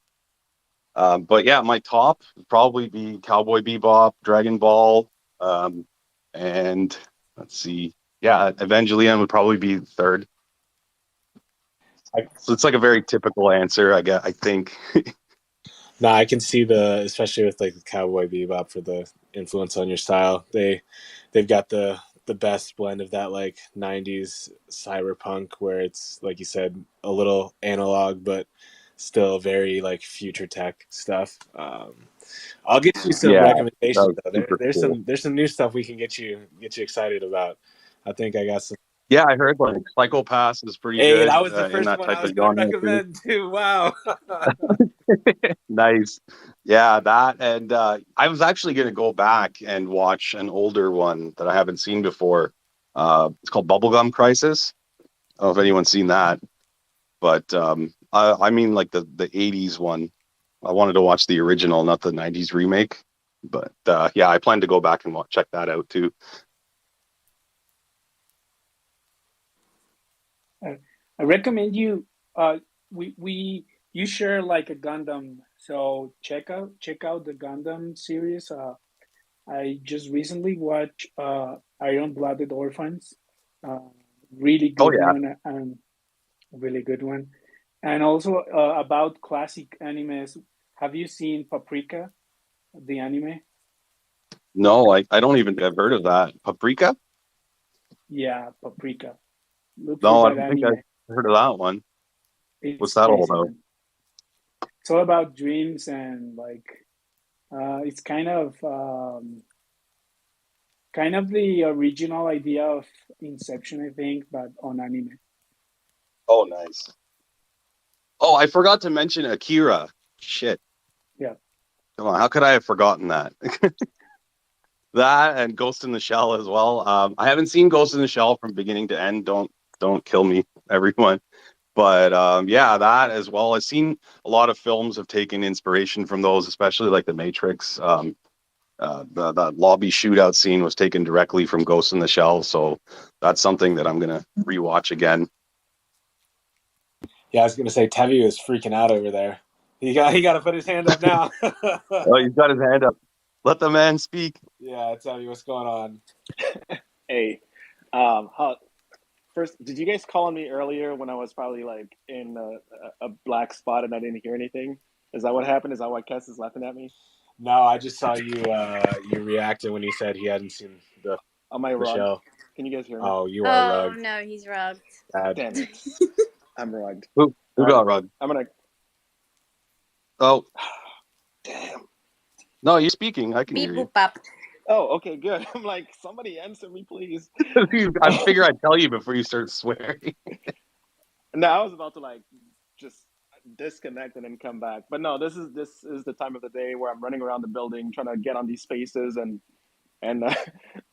[SPEAKER 1] But yeah, my top would probably be Cowboy Bebop, Dragon Ball, and let's see. Yeah, Evangelion would probably be third. So it's like a very typical answer, I think.
[SPEAKER 3] No, I can see especially with like the Cowboy Bebop for the influence on your style. They've got the best blend of that like 90s cyberpunk where it's like you said a little analog but still very like future tech stuff. I'll get you some recommendations though. There's some new stuff we can get you excited about. I think I got some.
[SPEAKER 1] Yeah, I heard like Psycho-Pass is pretty
[SPEAKER 3] Hey,
[SPEAKER 1] good.
[SPEAKER 3] that was the first
[SPEAKER 1] in that
[SPEAKER 3] one
[SPEAKER 1] type
[SPEAKER 3] I was
[SPEAKER 1] of
[SPEAKER 3] going to
[SPEAKER 1] genre
[SPEAKER 3] recommend too. Wow.
[SPEAKER 1] Nice. Yeah, that, and I was actually going to go back and watch an older one that I haven't seen before. It's called Bubblegum Crisis. I don't know if anyone's seen that, but I mean like the 80s one. I wanted to watch the original, not the 90s remake. But yeah, I plan to go back and check that out too.
[SPEAKER 2] I recommend you. You share like a Gundam, so check out the Gundam series. I just recently watched Iron Blooded Orphans. Uh, really
[SPEAKER 1] Oh
[SPEAKER 2] good
[SPEAKER 1] yeah.
[SPEAKER 2] one, and really good one. And also about classic animes. Have you seen Paprika, the anime?
[SPEAKER 1] No, I don't even think I've heard of that. Paprika?
[SPEAKER 2] Yeah, Paprika. Look for
[SPEAKER 1] No, I
[SPEAKER 2] that
[SPEAKER 1] don't think I've
[SPEAKER 2] anime.
[SPEAKER 1] heard of that one. What's
[SPEAKER 2] It's
[SPEAKER 1] that all
[SPEAKER 2] crazy,
[SPEAKER 1] about?
[SPEAKER 2] man. It's all about dreams and like it's kind of the original idea of Inception, I think, but on anime.
[SPEAKER 1] Oh, nice. Oh, I forgot to mention Akira. Shit.
[SPEAKER 2] Yeah.
[SPEAKER 1] Come on, how could I have forgotten that? That and Ghost in the Shell as well. I haven't seen Ghost in the Shell from beginning to end. Don't kill me, everyone. But yeah, that as well. I've seen a lot of films have taken inspiration from those, especially like The Matrix. The lobby shootout scene was taken directly from Ghost in the Shell, so that's something that I'm gonna rewatch again.
[SPEAKER 3] Yeah, I was gonna say Tevi is freaking out over there. He got to put his hand up now.
[SPEAKER 1] Oh, he's got his hand up. Let the man speak.
[SPEAKER 3] Yeah, Tevi, what's going on?
[SPEAKER 7] Hey, how, first, did you guys call on me earlier when I was probably like in a black spot and I didn't hear anything? Is that what happened? Is that why Kes is laughing at me?
[SPEAKER 3] No, I just saw you reacted when he said he hadn't seen
[SPEAKER 7] Am I
[SPEAKER 3] the
[SPEAKER 7] rugged?
[SPEAKER 3] show.
[SPEAKER 7] Can you guys hear me?
[SPEAKER 3] Oh, you are
[SPEAKER 4] Oh
[SPEAKER 3] rugged.
[SPEAKER 4] no, he's rugged.
[SPEAKER 7] Damn it. I'm rugged.
[SPEAKER 1] Who
[SPEAKER 7] All
[SPEAKER 1] got
[SPEAKER 7] right.
[SPEAKER 1] rugged?
[SPEAKER 7] I'm gonna.
[SPEAKER 1] Oh,
[SPEAKER 7] Damn.
[SPEAKER 1] no, you're speaking. I can
[SPEAKER 4] Beep
[SPEAKER 1] hear you.
[SPEAKER 4] boop bop.
[SPEAKER 7] Oh, okay, good. I'm like, somebody answer me, please.
[SPEAKER 1] I figure I'd tell you before you start swearing.
[SPEAKER 7] No, I was about to like just disconnect and then come back. But no, this is the time of the day where I'm running around the building trying to get on these spaces and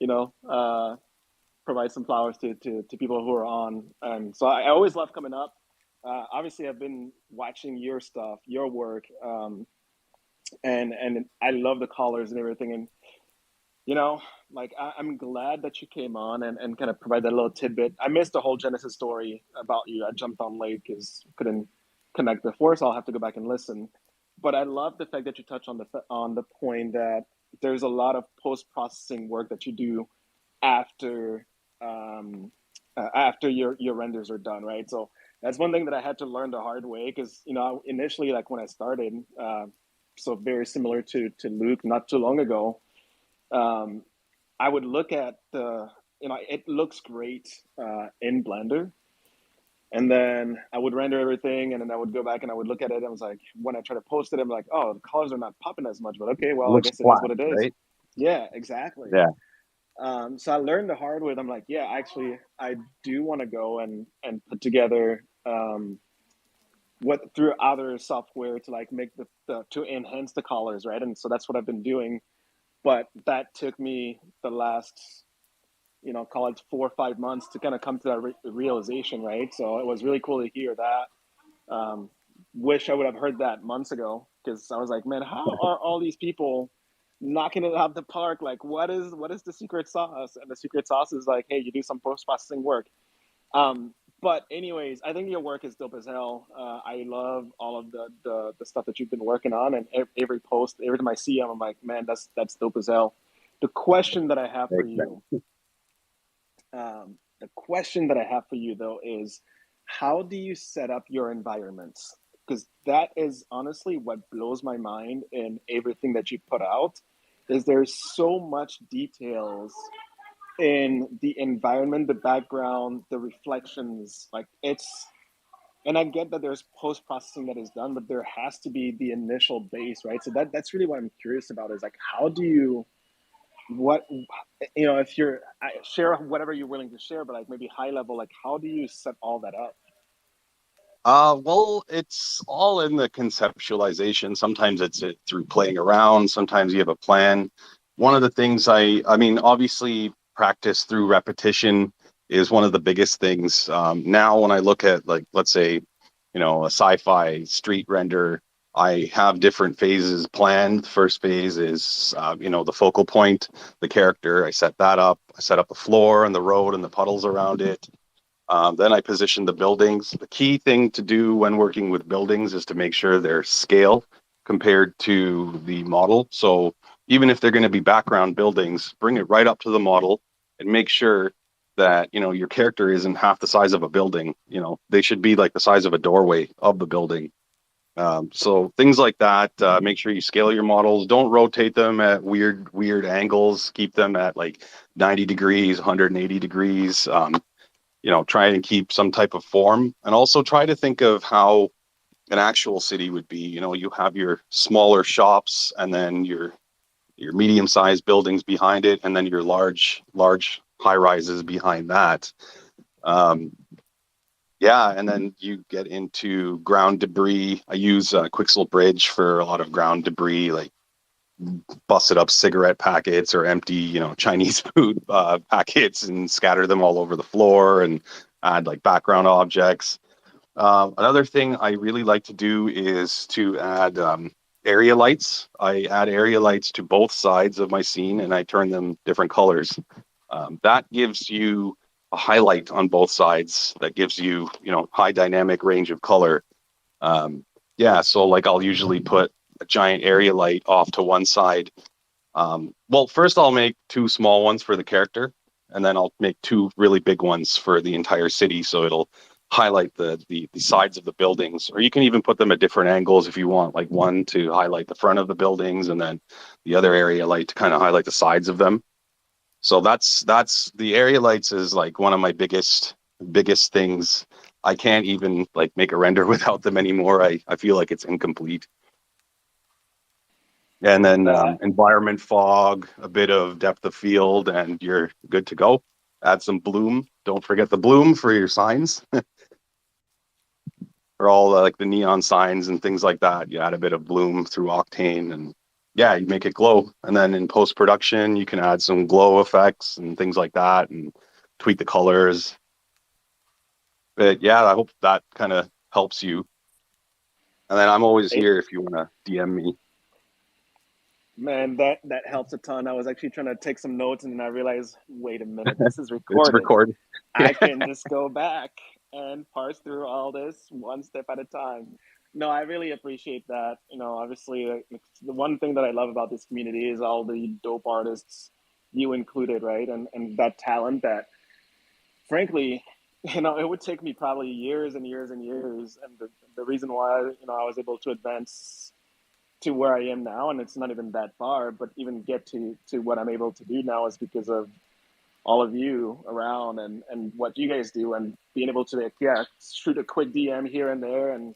[SPEAKER 7] you know, provide some flowers to people who are on. And so I always love coming up. Obviously, I've been watching your stuff, your work, and I love the colors and everything. And you know, like I'm glad that you came on and kind of provide that little tidbit. I missed the whole Genesis story about you. I jumped on late because couldn't connect before, so I'll have to go back and listen. But I love the fact that you touch on the point that there's a lot of post processing work that you do after after your renders are done, right? So that's one thing that I had to learn the hard way because you know initially like when I started, so very similar to Luke not too long ago, um, I would look at the you know it looks great in Blender, and then I would render everything, and then I would go back and I would look at it. And I was like, when I try to post it, I'm like, oh, the colors are not popping as much, but okay,
[SPEAKER 1] It
[SPEAKER 7] well, I
[SPEAKER 1] looks
[SPEAKER 7] guess it is
[SPEAKER 1] flat,
[SPEAKER 7] what it is.
[SPEAKER 1] right?
[SPEAKER 7] Yeah, exactly.
[SPEAKER 1] Yeah.
[SPEAKER 7] So I learned the hard way. I'm like, yeah, actually, I do want to go and put together what through other software to like make the to enhance the colors, right? And so that's what I've been doing. But that took me the last, you know, call it 4 or 5 months to kind of come to that realization, right? So it was really cool to hear that. Wish I would have heard that months ago because I was like, man, how are all these people knocking it out the park? Like, what is the secret sauce? And the secret sauce is like, hey, you do some post processing work. But anyways, I think your work is dope as hell. I love all of the stuff that you've been working on, and every post, every time I see them, I'm like, man, that's dope as hell. The question that I have for you, the question that I have for you though is, how do you set up your environments? Because that is honestly what blows my mind in everything that you put out. Is there's so much details in the environment, the background, the reflections. Like it's, and I get that there's post processing that is done, but there has to be the initial base, right? So that's really what I'm curious about is like, how do you, what, you know, if you're, share whatever you're willing to share, but like maybe high level, like how do you set all that up?
[SPEAKER 1] Well, it's all in the conceptualization. Sometimes it's through playing around. Sometimes you have a plan. One of the things I mean, obviously, practice through repetition is one of the biggest things. Now, when I look at like, let's say, a sci-fi street render, I have different phases planned. The first phase is, the focal point, the character. I set that up. I set up the floor and the road and the puddles around it. Then I position the buildings. The key thing to do when working with buildings is to make sure they're scale compared to the model. So even if they're going to be background buildings, bring it right up to the model and make sure that, your character isn't half the size of a building. They should be like the size of a doorway of the building. So things like that, make sure you scale your models. Don't rotate them at weird angles. Keep them at like 90 degrees, 180 degrees. try and keep some type of form, and also try to think of how an actual city would be. You have your smaller shops, and then your medium-sized buildings behind it, and then your large high rises behind that. Yeah, and then you get into ground debris. I use Quixel Bridge for a lot of ground debris, like busted up cigarette packets or empty, Chinese food packets, and scatter them all over the floor, and add like background objects. Another thing I really like to do is to add area lights. I add area lights to both sides of my scene, and I turn them different colors. That gives you a highlight on both sides. That gives you, high dynamic range of color. Yeah, so like I'll usually put a giant area light off to one side. Well, first I'll make two small ones for the character, and then I'll make two really big ones for the entire city. So it'll highlight the sides of the buildings, or you can even put them at different angles if you want, like one to highlight the front of the buildings, and then the other area light to kind of highlight the sides of them. So that's the area lights is like one of my biggest things. I can't even like make a render without them anymore. I feel like it's incomplete. And then environment fog, a bit of depth of field, and you're good to go. Add some bloom. Don't forget the bloom for your signs. For all like the neon signs and things like that. You add a bit of bloom through Octane, and yeah, you make it glow. And then in post-production, you can add some glow effects and things like that, and tweak the colors. But yeah, I hope that kind of helps you. And then I'm always here if you want to DM me.
[SPEAKER 7] Man, that helps a ton. I was actually trying to take some notes, and then I realized, wait a minute, this is recorded.
[SPEAKER 1] It's recorded.
[SPEAKER 7] I can just go back and parse through all this one step at a time. No, I really appreciate that. Obviously, the one thing that I love about this community is all the dope artists, you included, right? And that talent that, frankly, it would take me probably years and years and years. And the reason why, I was able to advance to where I am now, and it's not even that far, but even get to what I'm able to do now is because of all of you around and what you guys do, and being able to shoot a quick DM here and there, and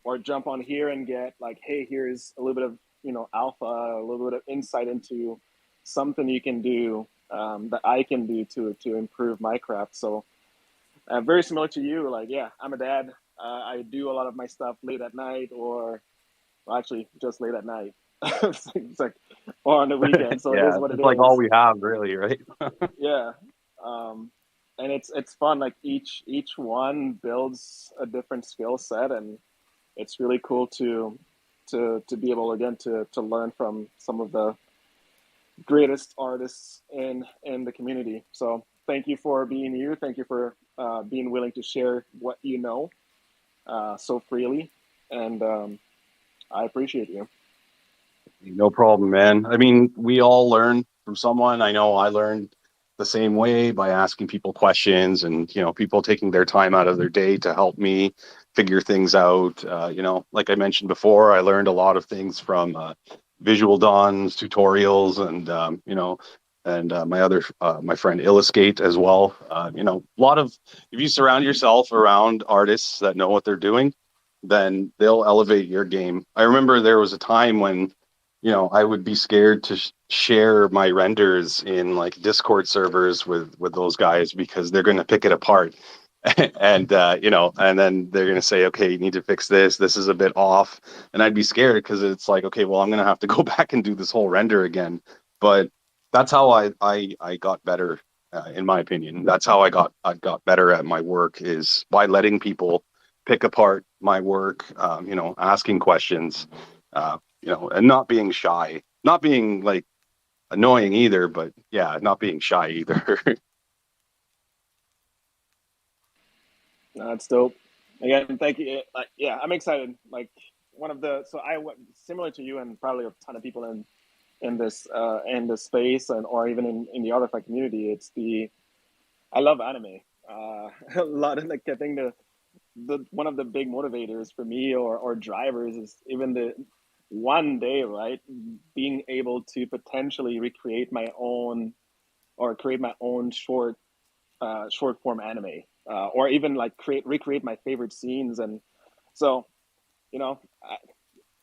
[SPEAKER 7] or jump on here and get like, hey, here's a little bit of alpha, a little bit of insight into something you can do that I can do to improve my craft. So very similar to you, like, yeah, I'm a dad. I do a lot of my stuff late at night, or actually just late at night. It's like, or on the weekend. So
[SPEAKER 1] yeah,
[SPEAKER 7] it is what it
[SPEAKER 1] it's
[SPEAKER 7] is.
[SPEAKER 1] like all we have, really, right?
[SPEAKER 7] Yeah. And it's fun. Like each one builds a different skill set, and it's really cool to be able again to learn from some of the greatest artists in the community. So thank you for being you. Thank you for being willing to share what you know so freely, and I appreciate you.
[SPEAKER 1] No problem, man. I mean, we all learn from someone. I know I learned the same way by asking people questions, and people taking their time out of their day to help me figure things out. Like I mentioned before, I learned a lot of things from Visual Dawn's tutorials, and my friend Illuskate as well. A lot of, if you surround yourself around artists that know what they're doing, then they'll elevate your game. I remember there was a time when I would be scared to share my renders in like Discord servers with those guys, because they're going to pick it apart. And and then they're going to say, okay, you need to fix this. This is a bit off. And I'd be scared, because it's like, okay, well, I'm going to have to go back and do this whole render again. But that's how I got better, in my opinion. That's how I got better at my work, is by letting people pick apart my work, asking questions, and not being shy, not being like annoying either, but yeah, not being shy either.
[SPEAKER 7] That's dope. Again, thank you. Yeah, I'm excited. Like so I went similar to you, and probably a ton of people in this space, and or even in the artifact community. I love anime. A lot of, like, I think the one of the big motivators for me, or drivers, is even the one day, right, being able to potentially recreate my own, or create my own short form anime. or even like recreate my favorite scenes. And so,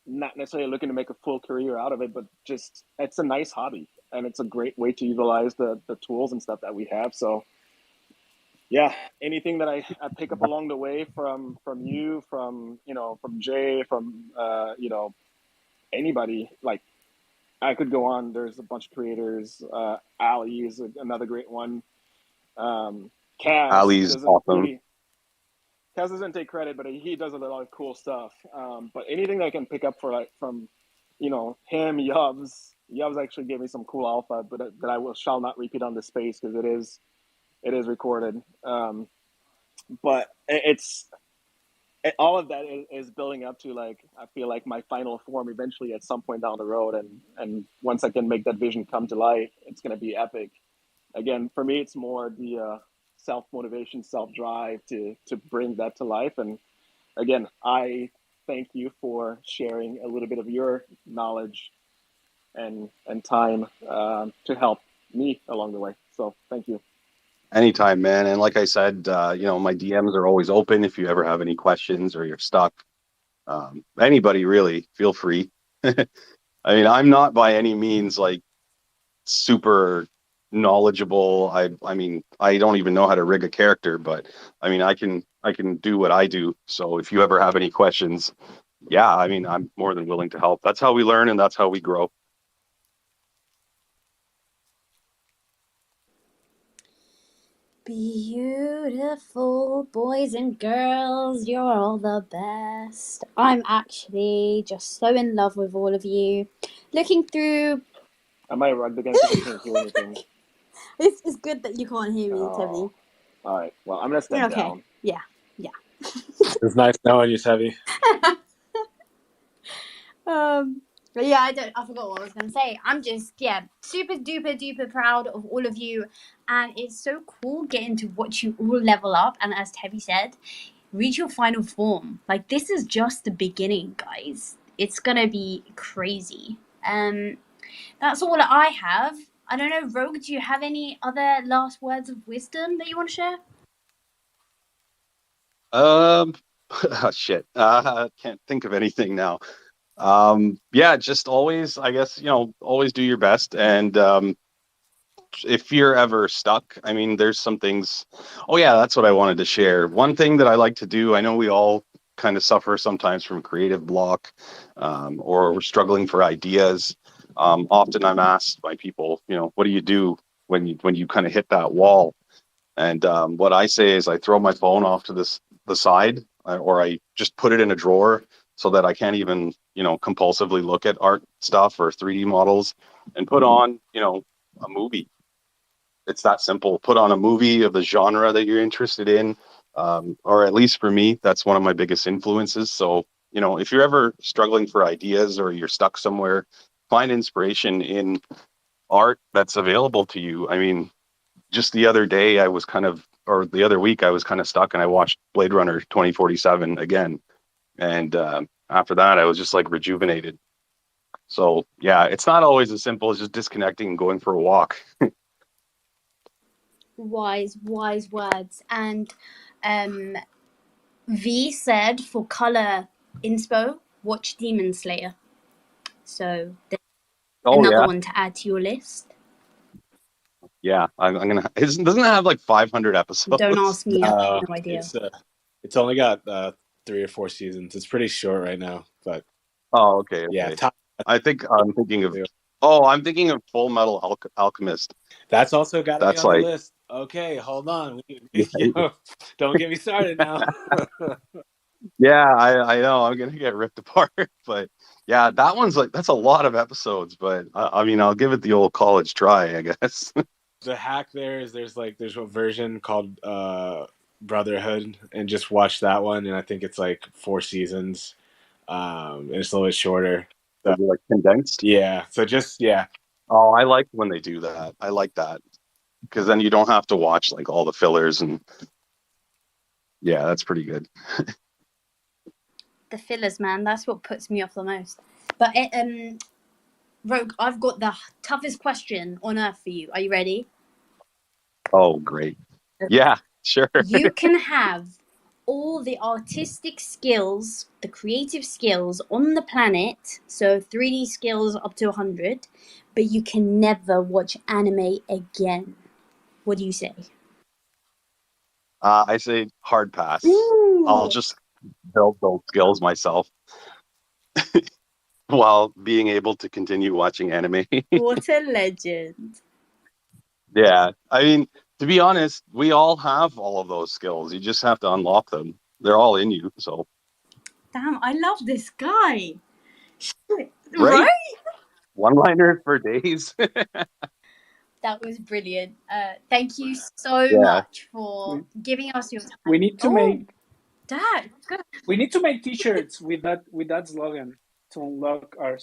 [SPEAKER 7] not necessarily looking to make a full career out of it, but just it's a nice hobby, and it's a great way to utilize the tools and stuff that we have. So yeah, anything that I pick up along the way from you, from from Jay, from anybody, like I could go on. There's a bunch of creators. Ali is another great one. Kaz
[SPEAKER 1] Ali's
[SPEAKER 7] doesn't
[SPEAKER 1] awesome.
[SPEAKER 7] really. Kaz doesn't take credit, but he does a lot of cool stuff. But anything that I can pick up from him, Yubs actually gave me some cool alpha, but that I shall not repeat on the space because it is recorded. But all of that is building up to, like, I feel like my final form eventually at some point down the road, and once I can make that vision come to life, it's going to be epic. Again, for me, it's more the self-motivation, self-drive to bring that to life. And again, I thank you for sharing a little bit of your knowledge and time to help me along the way. So thank you.
[SPEAKER 1] Anytime, man. And like I said, my DMs are always open if you ever have any questions or you're stuck. Anybody really, feel free. I mean, I'm not by any means like super knowledgeable. I mean, I don't even know how to rig a character, but I mean, I can do what I do. So if you ever have any questions, yeah, I mean, I'm more than willing to help. That's how we learn and that's how we grow.
[SPEAKER 4] Beautiful boys and girls, you're all the best. I'm actually just so in love with all of you. Looking through...
[SPEAKER 7] I might rug again because I can't hear anything.
[SPEAKER 4] It's good that you can't hear me, Tevy.
[SPEAKER 7] All right, well, I'm going to step down.
[SPEAKER 4] Yeah.
[SPEAKER 3] It's nice knowing you, Tevy.
[SPEAKER 4] But yeah, I forgot what I was going to say. I'm just, super duper duper proud of all of you. And it's so cool getting to watch you all level up. And as Tevy said, reach your final form. Like, this is just the beginning, guys. It's going to be crazy. That's all I have. I don't know, Rogue, do you have any other last words of wisdom that you want to share?
[SPEAKER 1] Shit. Can't think of anything now. Yeah, just always, I guess, always do your best. And if you're ever stuck, I mean, there's some things. Oh, yeah, that's what I wanted to share. One thing that I like to do, I know we all kind of suffer sometimes from creative block, or we're struggling for ideas. Often I'm asked by people, what do you do when you kind of hit that wall? And what I say is I throw my phone off to the side, or I just put it in a drawer so that I can't even, compulsively look at art stuff or 3D models, and put on, a movie. It's that simple. Put on a movie of the genre that you're interested in, or at least for me, that's one of my biggest influences. So, if you're ever struggling for ideas or you're stuck somewhere, find inspiration in art that's available to you. I mean, just the other day the other week I was kind of stuck and I watched Blade Runner 2047 again. And after that, I was just like rejuvenated. So yeah, it's not always as simple as just disconnecting and going for a walk.
[SPEAKER 4] Wise words. And V said for color inspo, watch Demon Slayer. So there's another one to add to your list.
[SPEAKER 1] Yeah, I'm gonna. Doesn't it have like 500 episodes?
[SPEAKER 4] Don't ask me. I have no idea.
[SPEAKER 3] It's only got 3 or 4 seasons. It's pretty short right now, but.
[SPEAKER 1] Oh, okay.
[SPEAKER 3] Yeah,
[SPEAKER 1] I'm thinking of Full Metal Alchemist.
[SPEAKER 3] That's also got to be on the list. Okay, hold on. Don't get me started now.
[SPEAKER 1] Yeah, I know I'm gonna get ripped apart, but yeah, that one's that's a lot of episodes. But I mean, I'll give it the old college try, I guess.
[SPEAKER 3] The hack there is there's a version called Brotherhood, and just watch that one, and I think it's like 4 seasons. And it's a little bit shorter.
[SPEAKER 1] So, like condensed.
[SPEAKER 3] Yeah. So
[SPEAKER 1] Oh, I like when they do that. I like that because then you don't have to watch like all the fillers, and yeah, that's pretty good.
[SPEAKER 4] The fillers, man, that's what puts me off the most. But Rogue, I've got the toughest question on earth for you. Are you ready?
[SPEAKER 1] Oh, great. Yeah. Sure.
[SPEAKER 4] You can have all the artistic skills, the creative skills on the planet, so 3D skills up to 100, but you can never watch anime again. What do you say?
[SPEAKER 1] I say hard pass.
[SPEAKER 4] Ooh.
[SPEAKER 1] I'll just build those skills myself while being able to continue watching anime.
[SPEAKER 4] What a legend.
[SPEAKER 1] Yeah. I mean, to be honest, we all have all of those skills. You just have to unlock them. They're all in you. So,
[SPEAKER 4] Damn, I love this guy.
[SPEAKER 1] right?
[SPEAKER 4] Right?
[SPEAKER 1] One-liners for days.
[SPEAKER 4] That was brilliant. Thank you so
[SPEAKER 1] Yeah.
[SPEAKER 4] much for giving us your time.
[SPEAKER 2] We need to make
[SPEAKER 4] Dad, go.
[SPEAKER 2] we need to make T-shirts with that slogan to unlock our.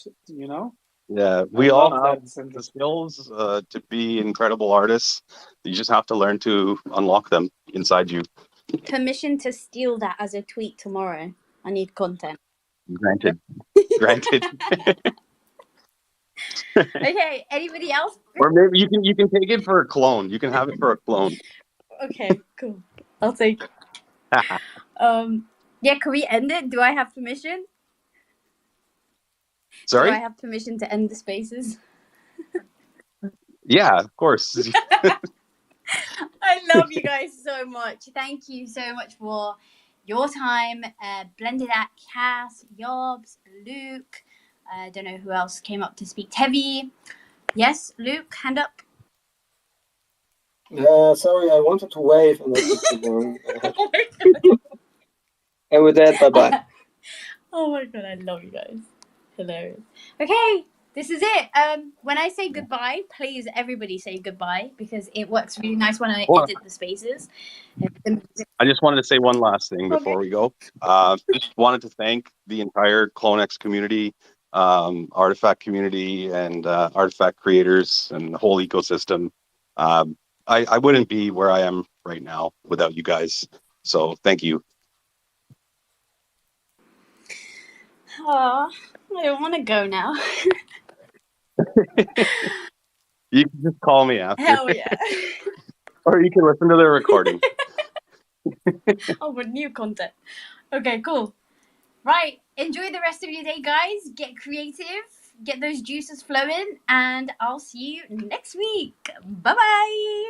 [SPEAKER 1] Yeah. We
[SPEAKER 2] I
[SPEAKER 1] all
[SPEAKER 2] love
[SPEAKER 1] have
[SPEAKER 2] that sentence.
[SPEAKER 1] the skills to be incredible artists. You just have to learn to unlock them inside you.
[SPEAKER 4] Permission to steal that as a tweet tomorrow. I need content.
[SPEAKER 1] Granted. Granted.
[SPEAKER 4] Okay, anybody else?
[SPEAKER 1] Or maybe you can take it for a clone. You can have it for a clone.
[SPEAKER 4] Okay, cool. I'll take it. Yeah, can we end it? Do I have permission?
[SPEAKER 1] Sorry?
[SPEAKER 4] Do I have permission to end the spaces?
[SPEAKER 1] Yeah, of course.
[SPEAKER 4] I love you guys so much. Thank you so much for your time. Blended at Cass, Yobs, Luke. I don't know who else came up to speak. Tevi. Yes, Luke, hand up.
[SPEAKER 6] Sorry, I wanted to wave and I took too long.
[SPEAKER 4] Oh my god.
[SPEAKER 6] And with that, bye-bye.
[SPEAKER 4] Oh my god, I love you guys. Hilarious. Okay, this is it. When I say goodbye, please everybody say goodbye because it works really nice when I edit the spaces.
[SPEAKER 1] I just wanted to say one last thing before we go. Just wanted to thank the entire CloneX community, artifact community, and artifact creators and the whole ecosystem. I wouldn't be where I am right now without you guys. So thank you.
[SPEAKER 4] Aw, I don't want to go now.
[SPEAKER 1] You can just call me after.
[SPEAKER 4] Hell yeah.
[SPEAKER 1] Or you can listen to the recording.
[SPEAKER 4] Oh, but new content. Okay, cool. Right, enjoy the rest of your day, guys. Get creative, get those juices flowing, and I'll see you next week. Bye-bye.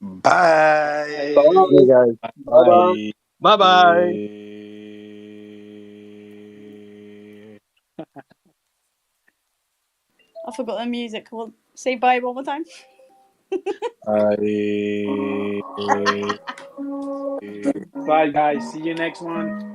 [SPEAKER 5] Bye.
[SPEAKER 1] Bye, guys.
[SPEAKER 6] Bye-bye.
[SPEAKER 1] Bye-bye.
[SPEAKER 4] I forgot the music. Well, say bye one more time.
[SPEAKER 2] Bye, guys. See you next one.